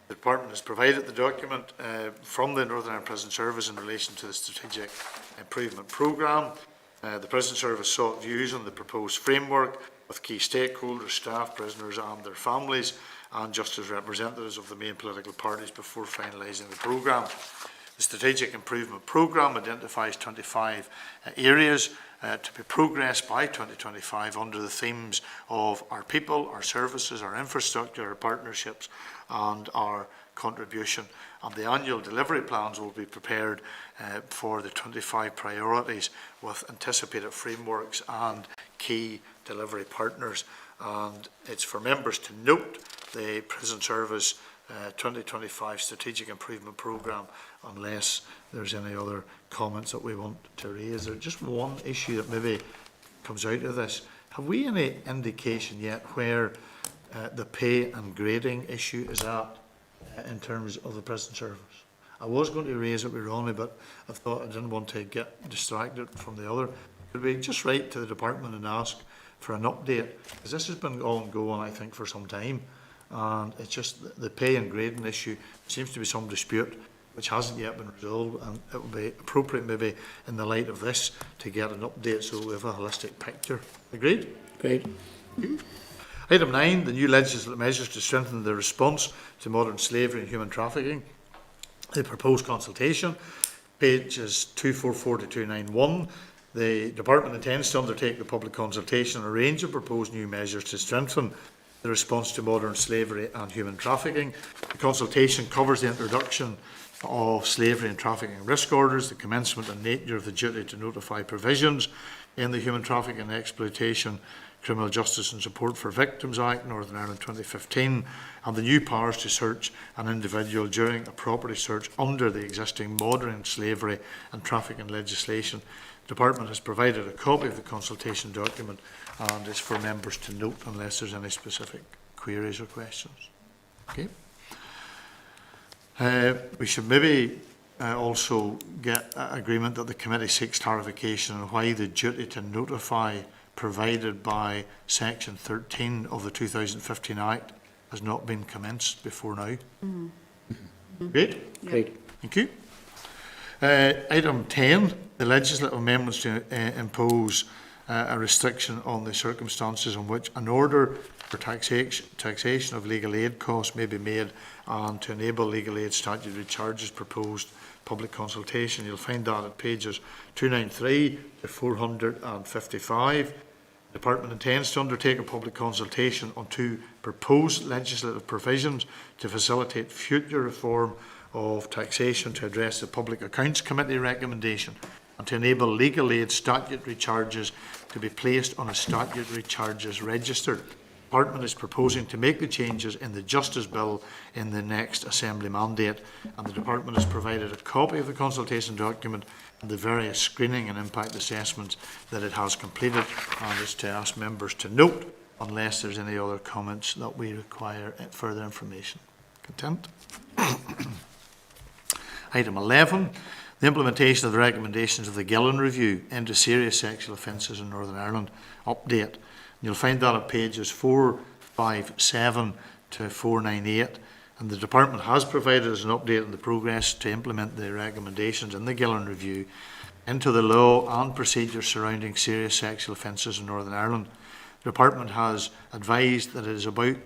The Department has provided the document from the Northern Ireland Prison Service in relation to the Strategic Improvement Programme. The Prison Service sought views on the proposed framework with key stakeholders, staff, prisoners and their families, and justice representatives of the main political parties before finalising the programme. The Strategic Improvement Programme identifies 25 areas to be progressed by 2025 under the themes of our people, our services, our infrastructure, our partnerships and our contribution. And the annual delivery plans will be prepared for the 25 priorities with anticipated frameworks and key delivery partners. And it's for members to note the Prison Service 2025 Strategic Improvement Programme unless there's any other comments that we want to raise. There's just one issue that maybe comes out of this. Have we any indication yet where the pay and grading issue is at in terms of the prison service? I was going to raise it with Ronnie, but I thought I didn't want to get distracted from the other. Could we just write to the department and ask for an update? Because this has been ongoing, I think, for some time. And it's just the pay and grading issue. Seems to be some dispute which hasn't yet been resolved, and it would be appropriate maybe in the light of this to get an update so we have a holistic picture. Agreed? Agreed. Item 9, the new legislative measures to strengthen the response to modern slavery and human trafficking. The proposed consultation, pages 244 to 291. The Department intends to undertake the public consultation on a range of proposed new measures to strengthen the response to modern slavery and human trafficking. The consultation covers the introduction of slavery and trafficking risk orders, the commencement and nature of the duty to notify provisions in the Human Trafficking and Exploitation Criminal Justice and Support for Victims Act, Northern Ireland 2015, and the new powers to search an individual during a property search under the existing modern slavery and trafficking legislation. The Department has provided a copy of the consultation document and is for members to note unless there's any specific queries or questions. Okay. We should maybe also get agreement that the committee seeks clarification on why the duty to notify provided by Section 13 of the 2015 Act has not been commenced before now. Great. Great. Thank you. Item 10, the legislative amendments to impose a restriction on the circumstances in which an order for taxation of legal aid costs may be made and to enable legal aid statutory charges proposed public consultation. You'll find that at pages 293 to 455. The Department intends to undertake a public consultation on 2 proposed legislative provisions to facilitate future reform of taxation to address the Public Accounts Committee recommendation and to enable legal aid statutory charges to be placed on a statutory charges register. The Department is proposing to make the changes in the Justice Bill in the next Assembly mandate, and the Department has provided a copy of the consultation document and the various screening and impact assessments that it has completed, and is to ask members to note unless there's any other comments that we require further information. Content? Item 11, the implementation of the recommendations of the Gillian Review into serious sexual offences in Northern Ireland update. You'll find that at pages 457 to 498, and the Department has provided us an update on the progress to implement the recommendations in the Gillian Review into the law and procedures surrounding serious sexual offences in Northern Ireland. The Department has advised that it is about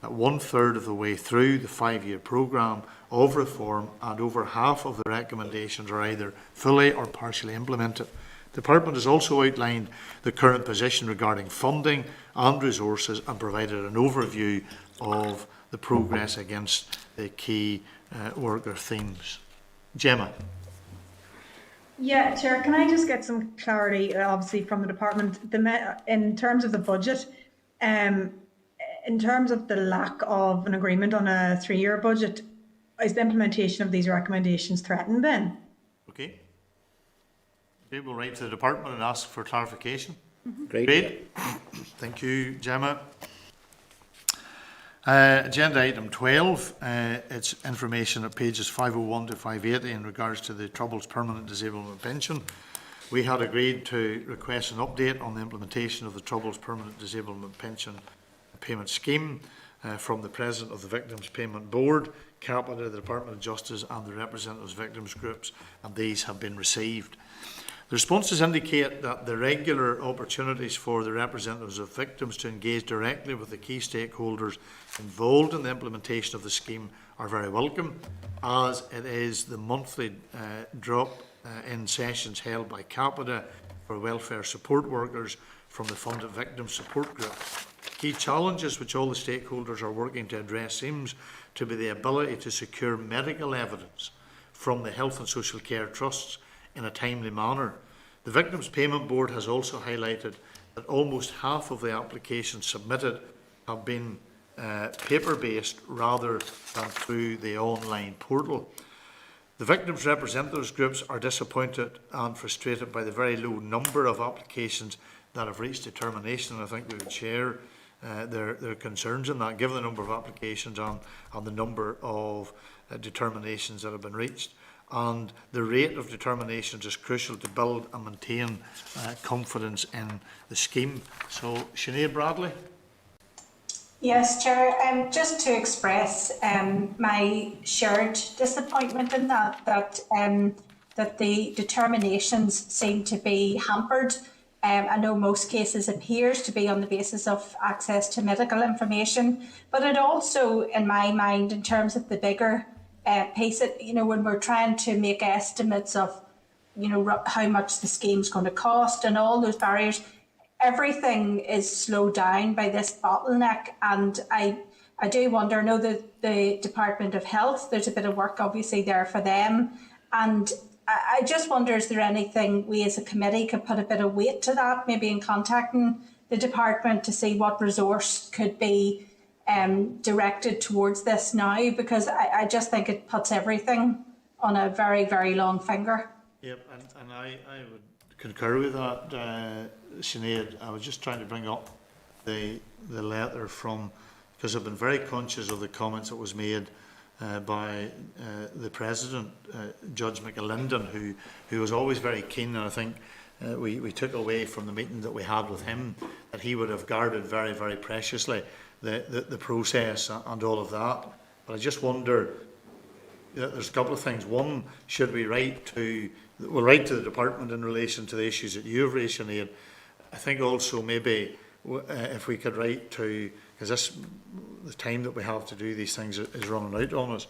1/3 of the way through the 5-year programme of reform, and over half of the recommendations are either fully or partially implemented. The Department has also outlined the current position regarding funding and resources and provided an overview of the progress against the key worker themes. Gemma. Yeah, Chair, can I just get some clarity, obviously, from the Department, in terms of the budget, in terms of the lack of an agreement on a 3-year budget, is the implementation of these recommendations threatened then? Okay. Okay, we'll write to the Department and ask for clarification. Great. Thank you, Gemma. Agenda item 12, it's information at pages 501 to 580 in regards to the Troubles Permanent Disablement Pension. We had agreed to request an update on the implementation of the Troubles Permanent Disablement Pension Payment Scheme from the President of the Victims Payment Board, Capita, the Department of Justice and the representatives of victims groups, and these have been received. The responses indicate that the regular opportunities for the representatives of victims to engage directly with the key stakeholders involved in the implementation of the scheme are very welcome, as it is the monthly drop in sessions held by Capita for welfare support workers from the funded victim support group. Key challenges which all the stakeholders are working to address seems to be the ability to secure medical evidence from the health and social care trusts in a timely manner. The Victims Payment Board has also highlighted that almost half of the applications submitted have been paper-based rather than through the online portal. The victims' representatives groups are disappointed and frustrated by the very low number of applications that have reached determination, and I think we would share their concerns in that, given the number of applications and the number of determinations that have been reached. And the rate of determinations is crucial to build and maintain confidence in the scheme. So, Sinead Bradley. Yes, Chair. Just to express my shared disappointment in that the determinations seem to be hampered. I know most cases appears to be on the basis of access to medical information, but it also, in my mind, in terms of the bigger piece, when we're trying to make estimates of, how much the scheme's going to cost and all those barriers, everything is slowed down by this bottleneck. And I do wonder, I know that the Department of Health, there's a bit of work obviously there for them. And I just wonder, is there anything we as a committee could put a bit of weight to that, maybe in contacting the department to see what resource could be directed towards this now, because I just think it puts everything on a very, very long finger. Yep, and I would concur with that, Sinead. I was just trying to bring up the letter from, because I've been very conscious of the comments that was made by the President, Judge McAlinden, who was always very keen, and I think we took away from the meeting that we had with him that he would have guarded very, very preciously the process and all of that. But I just wonder, there's a couple of things. One, should we write to the department in relation to the issues that you have raised, Sinead. I think also maybe if we could write to, because the time that we have to do these things is running out on us,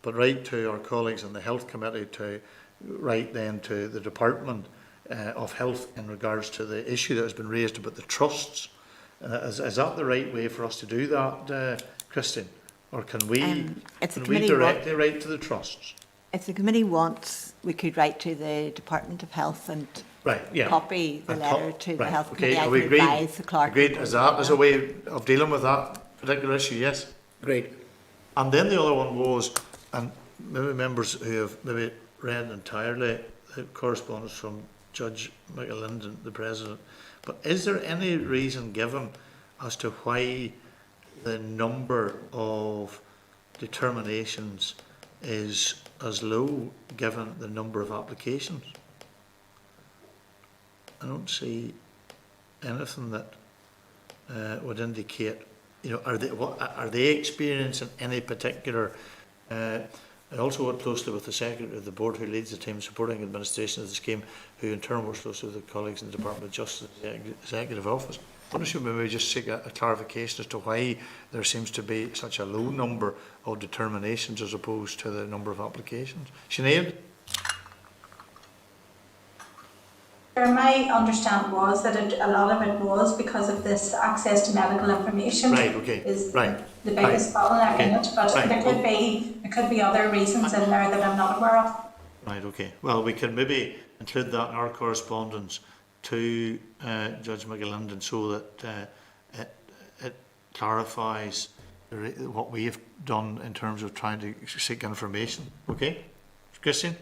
but write to our colleagues in the Health Committee to write then to the Department of Health in regards to the issue that has been raised about the trusts. Is that the right way for us to do that, Christine? Or can we directly write to the trusts? If the committee wants, we could write to the Department of Health and copy the letter to the Health Committee. I can advise the clerk. Agreed. Is that as a way of dealing with that particular issue? Yes. Great. And then the other one was, and maybe members who have maybe read entirely the correspondence from Judge McAlinden, the President, but is there any reason given as to why the number of determinations is as low given the number of applications? I don't see anything that would indicate, are they experiencing any particular? I also work closely with the Secretary of the Board who leads the team supporting administration of the scheme, who in turn works closely with the colleagues in the Department of Justice Executive Office. I wonder should we maybe just seek a clarification as to why there seems to be such a low number of determinations as opposed to the number of applications. Sinead? My understanding was that a lot of it was because of this access to medical information. Right, okay. Is the biggest bottleneck in it, but there could be other reasons in there that I'm not aware of. Right, okay. Well, we can maybe include that in our correspondence to Judge McAlinden so that it clarifies what we have done in terms of trying to seek information. Okay? Christine?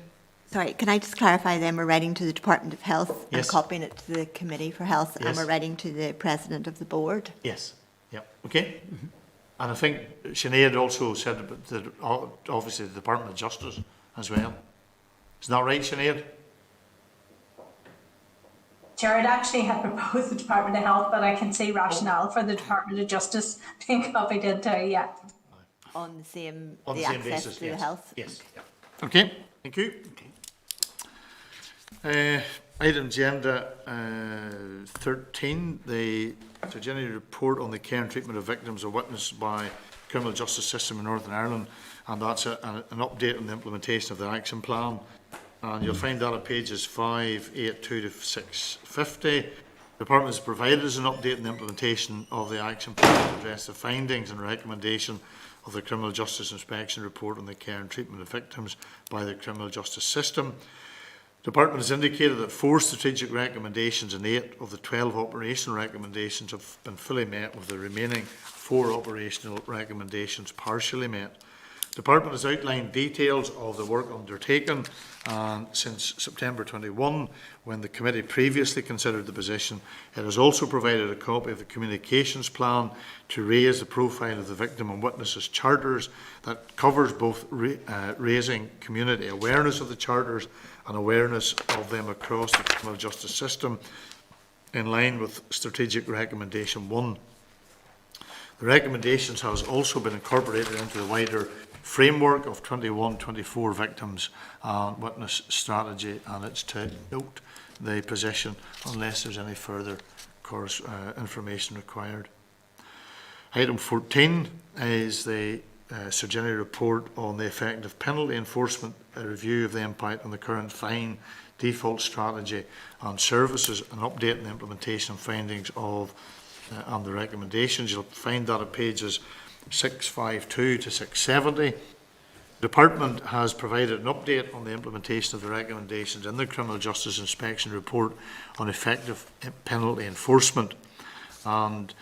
Sorry, can I just clarify then? We're writing to the Department of Health and copying it to the Committee for Health, and we're writing to the President of the Board? Yes. Yeah. Okay? Mm-hmm. And I think Sinead also said about obviously the Department of Justice as well. Isn't that right, Sinead? Jared actually had proposed the Department of Health, but I can see rationale for the Department of Justice being copied into, On the same, on the access basis, to the health? Yes. Okay, thank you. Item agenda 13, the CJINI Report on the care and treatment of victims of witnessed by criminal justice system in Northern Ireland, and that's an update on the implementation of the action plan. And you'll find that at pages 582 to 650. The Department has provided us an update on the implementation of the action plan to address the findings and recommendation of the Criminal Justice Inspection Report on the care and treatment of victims by the criminal justice system. The Department has indicated that 4 strategic recommendations and 8 of the 12 operational recommendations have been fully met, with the remaining 4 operational recommendations partially met. The Department has outlined details of the work undertaken since September 21, when the committee previously considered the position. It has also provided a copy of the communications plan to raise the profile of the victim and witnesses charters that covers both raising community awareness of the charters and awareness of them across the criminal justice system, in line with Strategic Recommendation 1. The recommendations has also been incorporated into the wider framework of 21-24 victims and witness strategy, and it's to note the position unless there's any further information required. Item 14 is the CJINI Report on the effective penalty enforcement, a review of the impact on the current fine default strategy and services, an update on the implementation findings of and the recommendations. You'll find that at pages 652 to 670. The Department has provided an update on the implementation of the recommendations in the Criminal Justice Inspection Report on effective penalty enforcement, and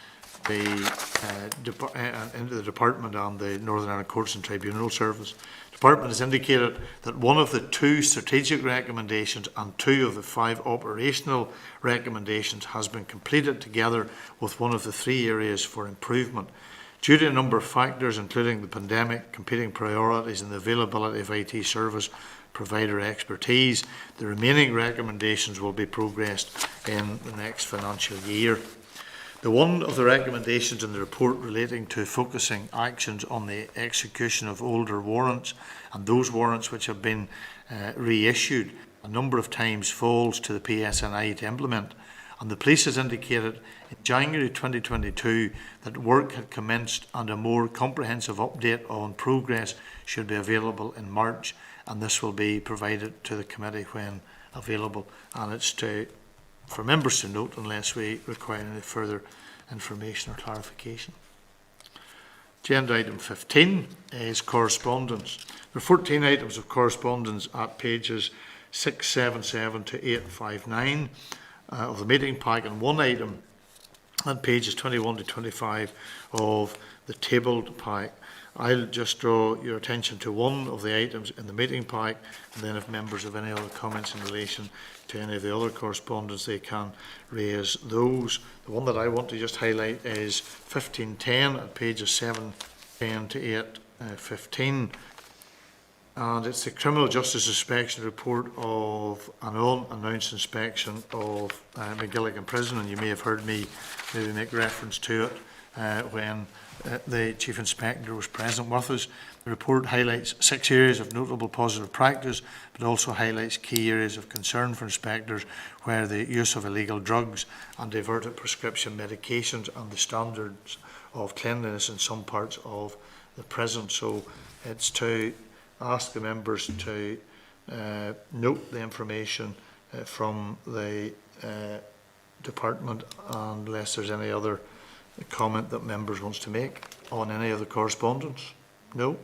into the Department and the Northern Ireland Courts and Tribunal Service. The Department has indicated that 1 of the 2 strategic recommendations and 2 of the 5 operational recommendations has been completed together with 1 of the 3 areas for improvement. Due to a number of factors, including the pandemic, competing priorities and the availability of IT service provider expertise, the remaining recommendations will be progressed in the next financial year. The one of the recommendations in the report relating to focusing actions on the execution of older warrants and those warrants which have been reissued a number of times falls to the PSNI to implement. And the police has indicated in January 2022 that work had commenced and a more comprehensive update on progress should be available in March, and this will be provided to the committee when available. And it's for members to note unless we require any further information or clarification. Agenda item 15 is correspondence. There are 14 items of correspondence at pages 677 to 859 of the meeting pack, and one item at pages 21 to 25 of the tabled pack. I'll just draw your attention to one of the items in the meeting pack, and then if members have any other comments in relation to any of the other correspondence, they can raise those. The one that I want to just highlight is 1510 at pages 710 to 815. And it's the Criminal Justice Inspection Report of an unannounced inspection of McGilligan Prison, and you may have heard me maybe make reference to it when the Chief Inspector was present with us. The report highlights 6 areas of notable positive practice, but also highlights key areas of concern for inspectors where the use of illegal drugs and diverted prescription medications and the standards of cleanliness in some parts of the prison. So it's to ask the members to note the information from the department, unless there's any other comment that members wants to make on any of the correspondence. No?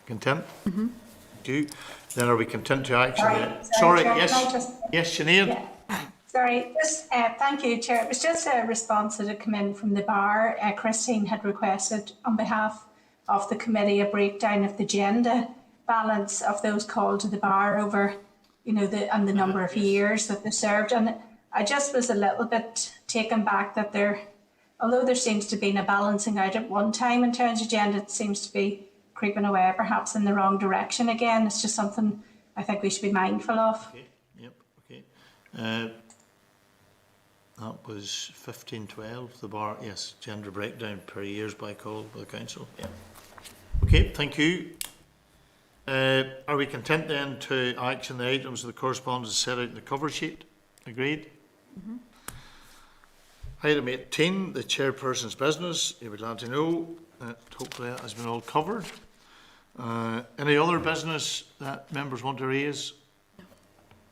Content? Mm-hmm. Thank you. Then are we content to action? Sorry, yes. Yes, Sinead. Yeah. Sorry, thank you, Chair. It was just a response that had come in from the bar. Christine had requested on behalf of the committee a breakdown of the gender balance of those called to the bar over, and the number of years that they served. And I just was a little bit taken back that although there seems to be a balancing out at one time in terms of gender, it seems to be creeping away perhaps in the wrong direction again. It's just something I think we should be mindful of. Okay. Yep. Okay. That was 1512, the bar, yes, gender breakdown per years by call by the council. Yeah. Okay, thank you. Are we content then to action the items of the correspondence set out in the cover sheet? Agreed? Mm-hmm. Item 18, the chairperson's business. You'll be glad to know that hopefully that has been all covered. Any other business that members want to raise? No.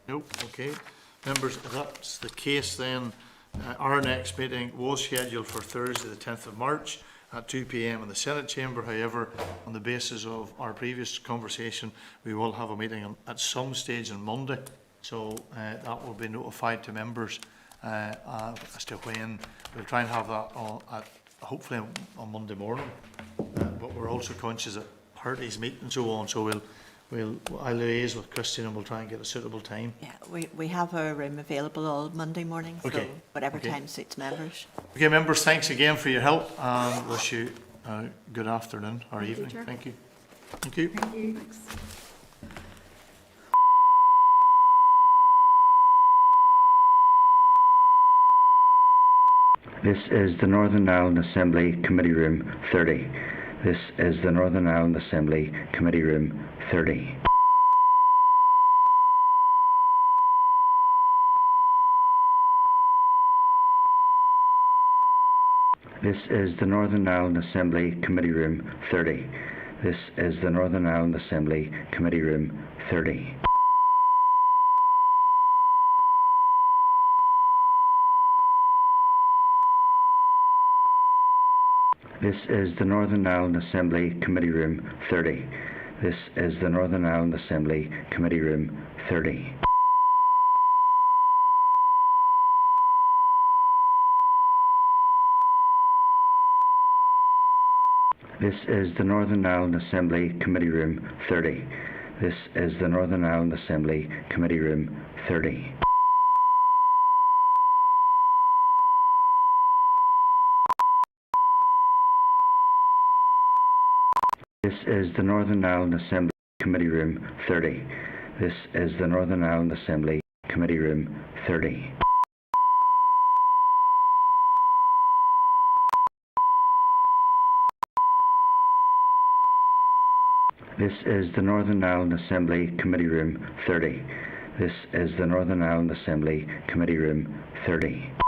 Nope. Okay. Members, if that's the case, then our next meeting was scheduled for Thursday the 10th of March at 2 p.m. in the Senate chamber. However, on the basis of our previous conversation, we will have a meeting at some stage on Monday. So that will be notified to members as to when. We'll try and have that hopefully on Monday morning. But we're also conscious that parties meet and so on. So I'll liaise with Christine and we'll try and get a suitable time. Yeah, we have a room available all Monday morning, so okay. Whatever time suits members. Okay, members, thanks again for your help and wish you a good afternoon or evening. Thank you. Thank you. Thank you. Thanks. This is the Northern Ireland Assembly Committee Room 30. This is the Northern Ireland Assembly Committee Room 30. This is the Northern Ireland Assembly Committee Room 30. This is the Northern Ireland Assembly Committee Room 30. This is the Northern Ireland Assembly Committee Room 30. This is the Northern Ireland Assembly Committee Room 30. This is the Northern Ireland Assembly Committee Room 30. This is the Northern Ireland Assembly Committee Room 30. This is the Northern Ireland Assembly Committee Room 30. This is the Northern Ireland Assembly Committee Room 30. This is the Northern Ireland Assembly Committee Room 30. This is the Northern Ireland Assembly Committee Room 30.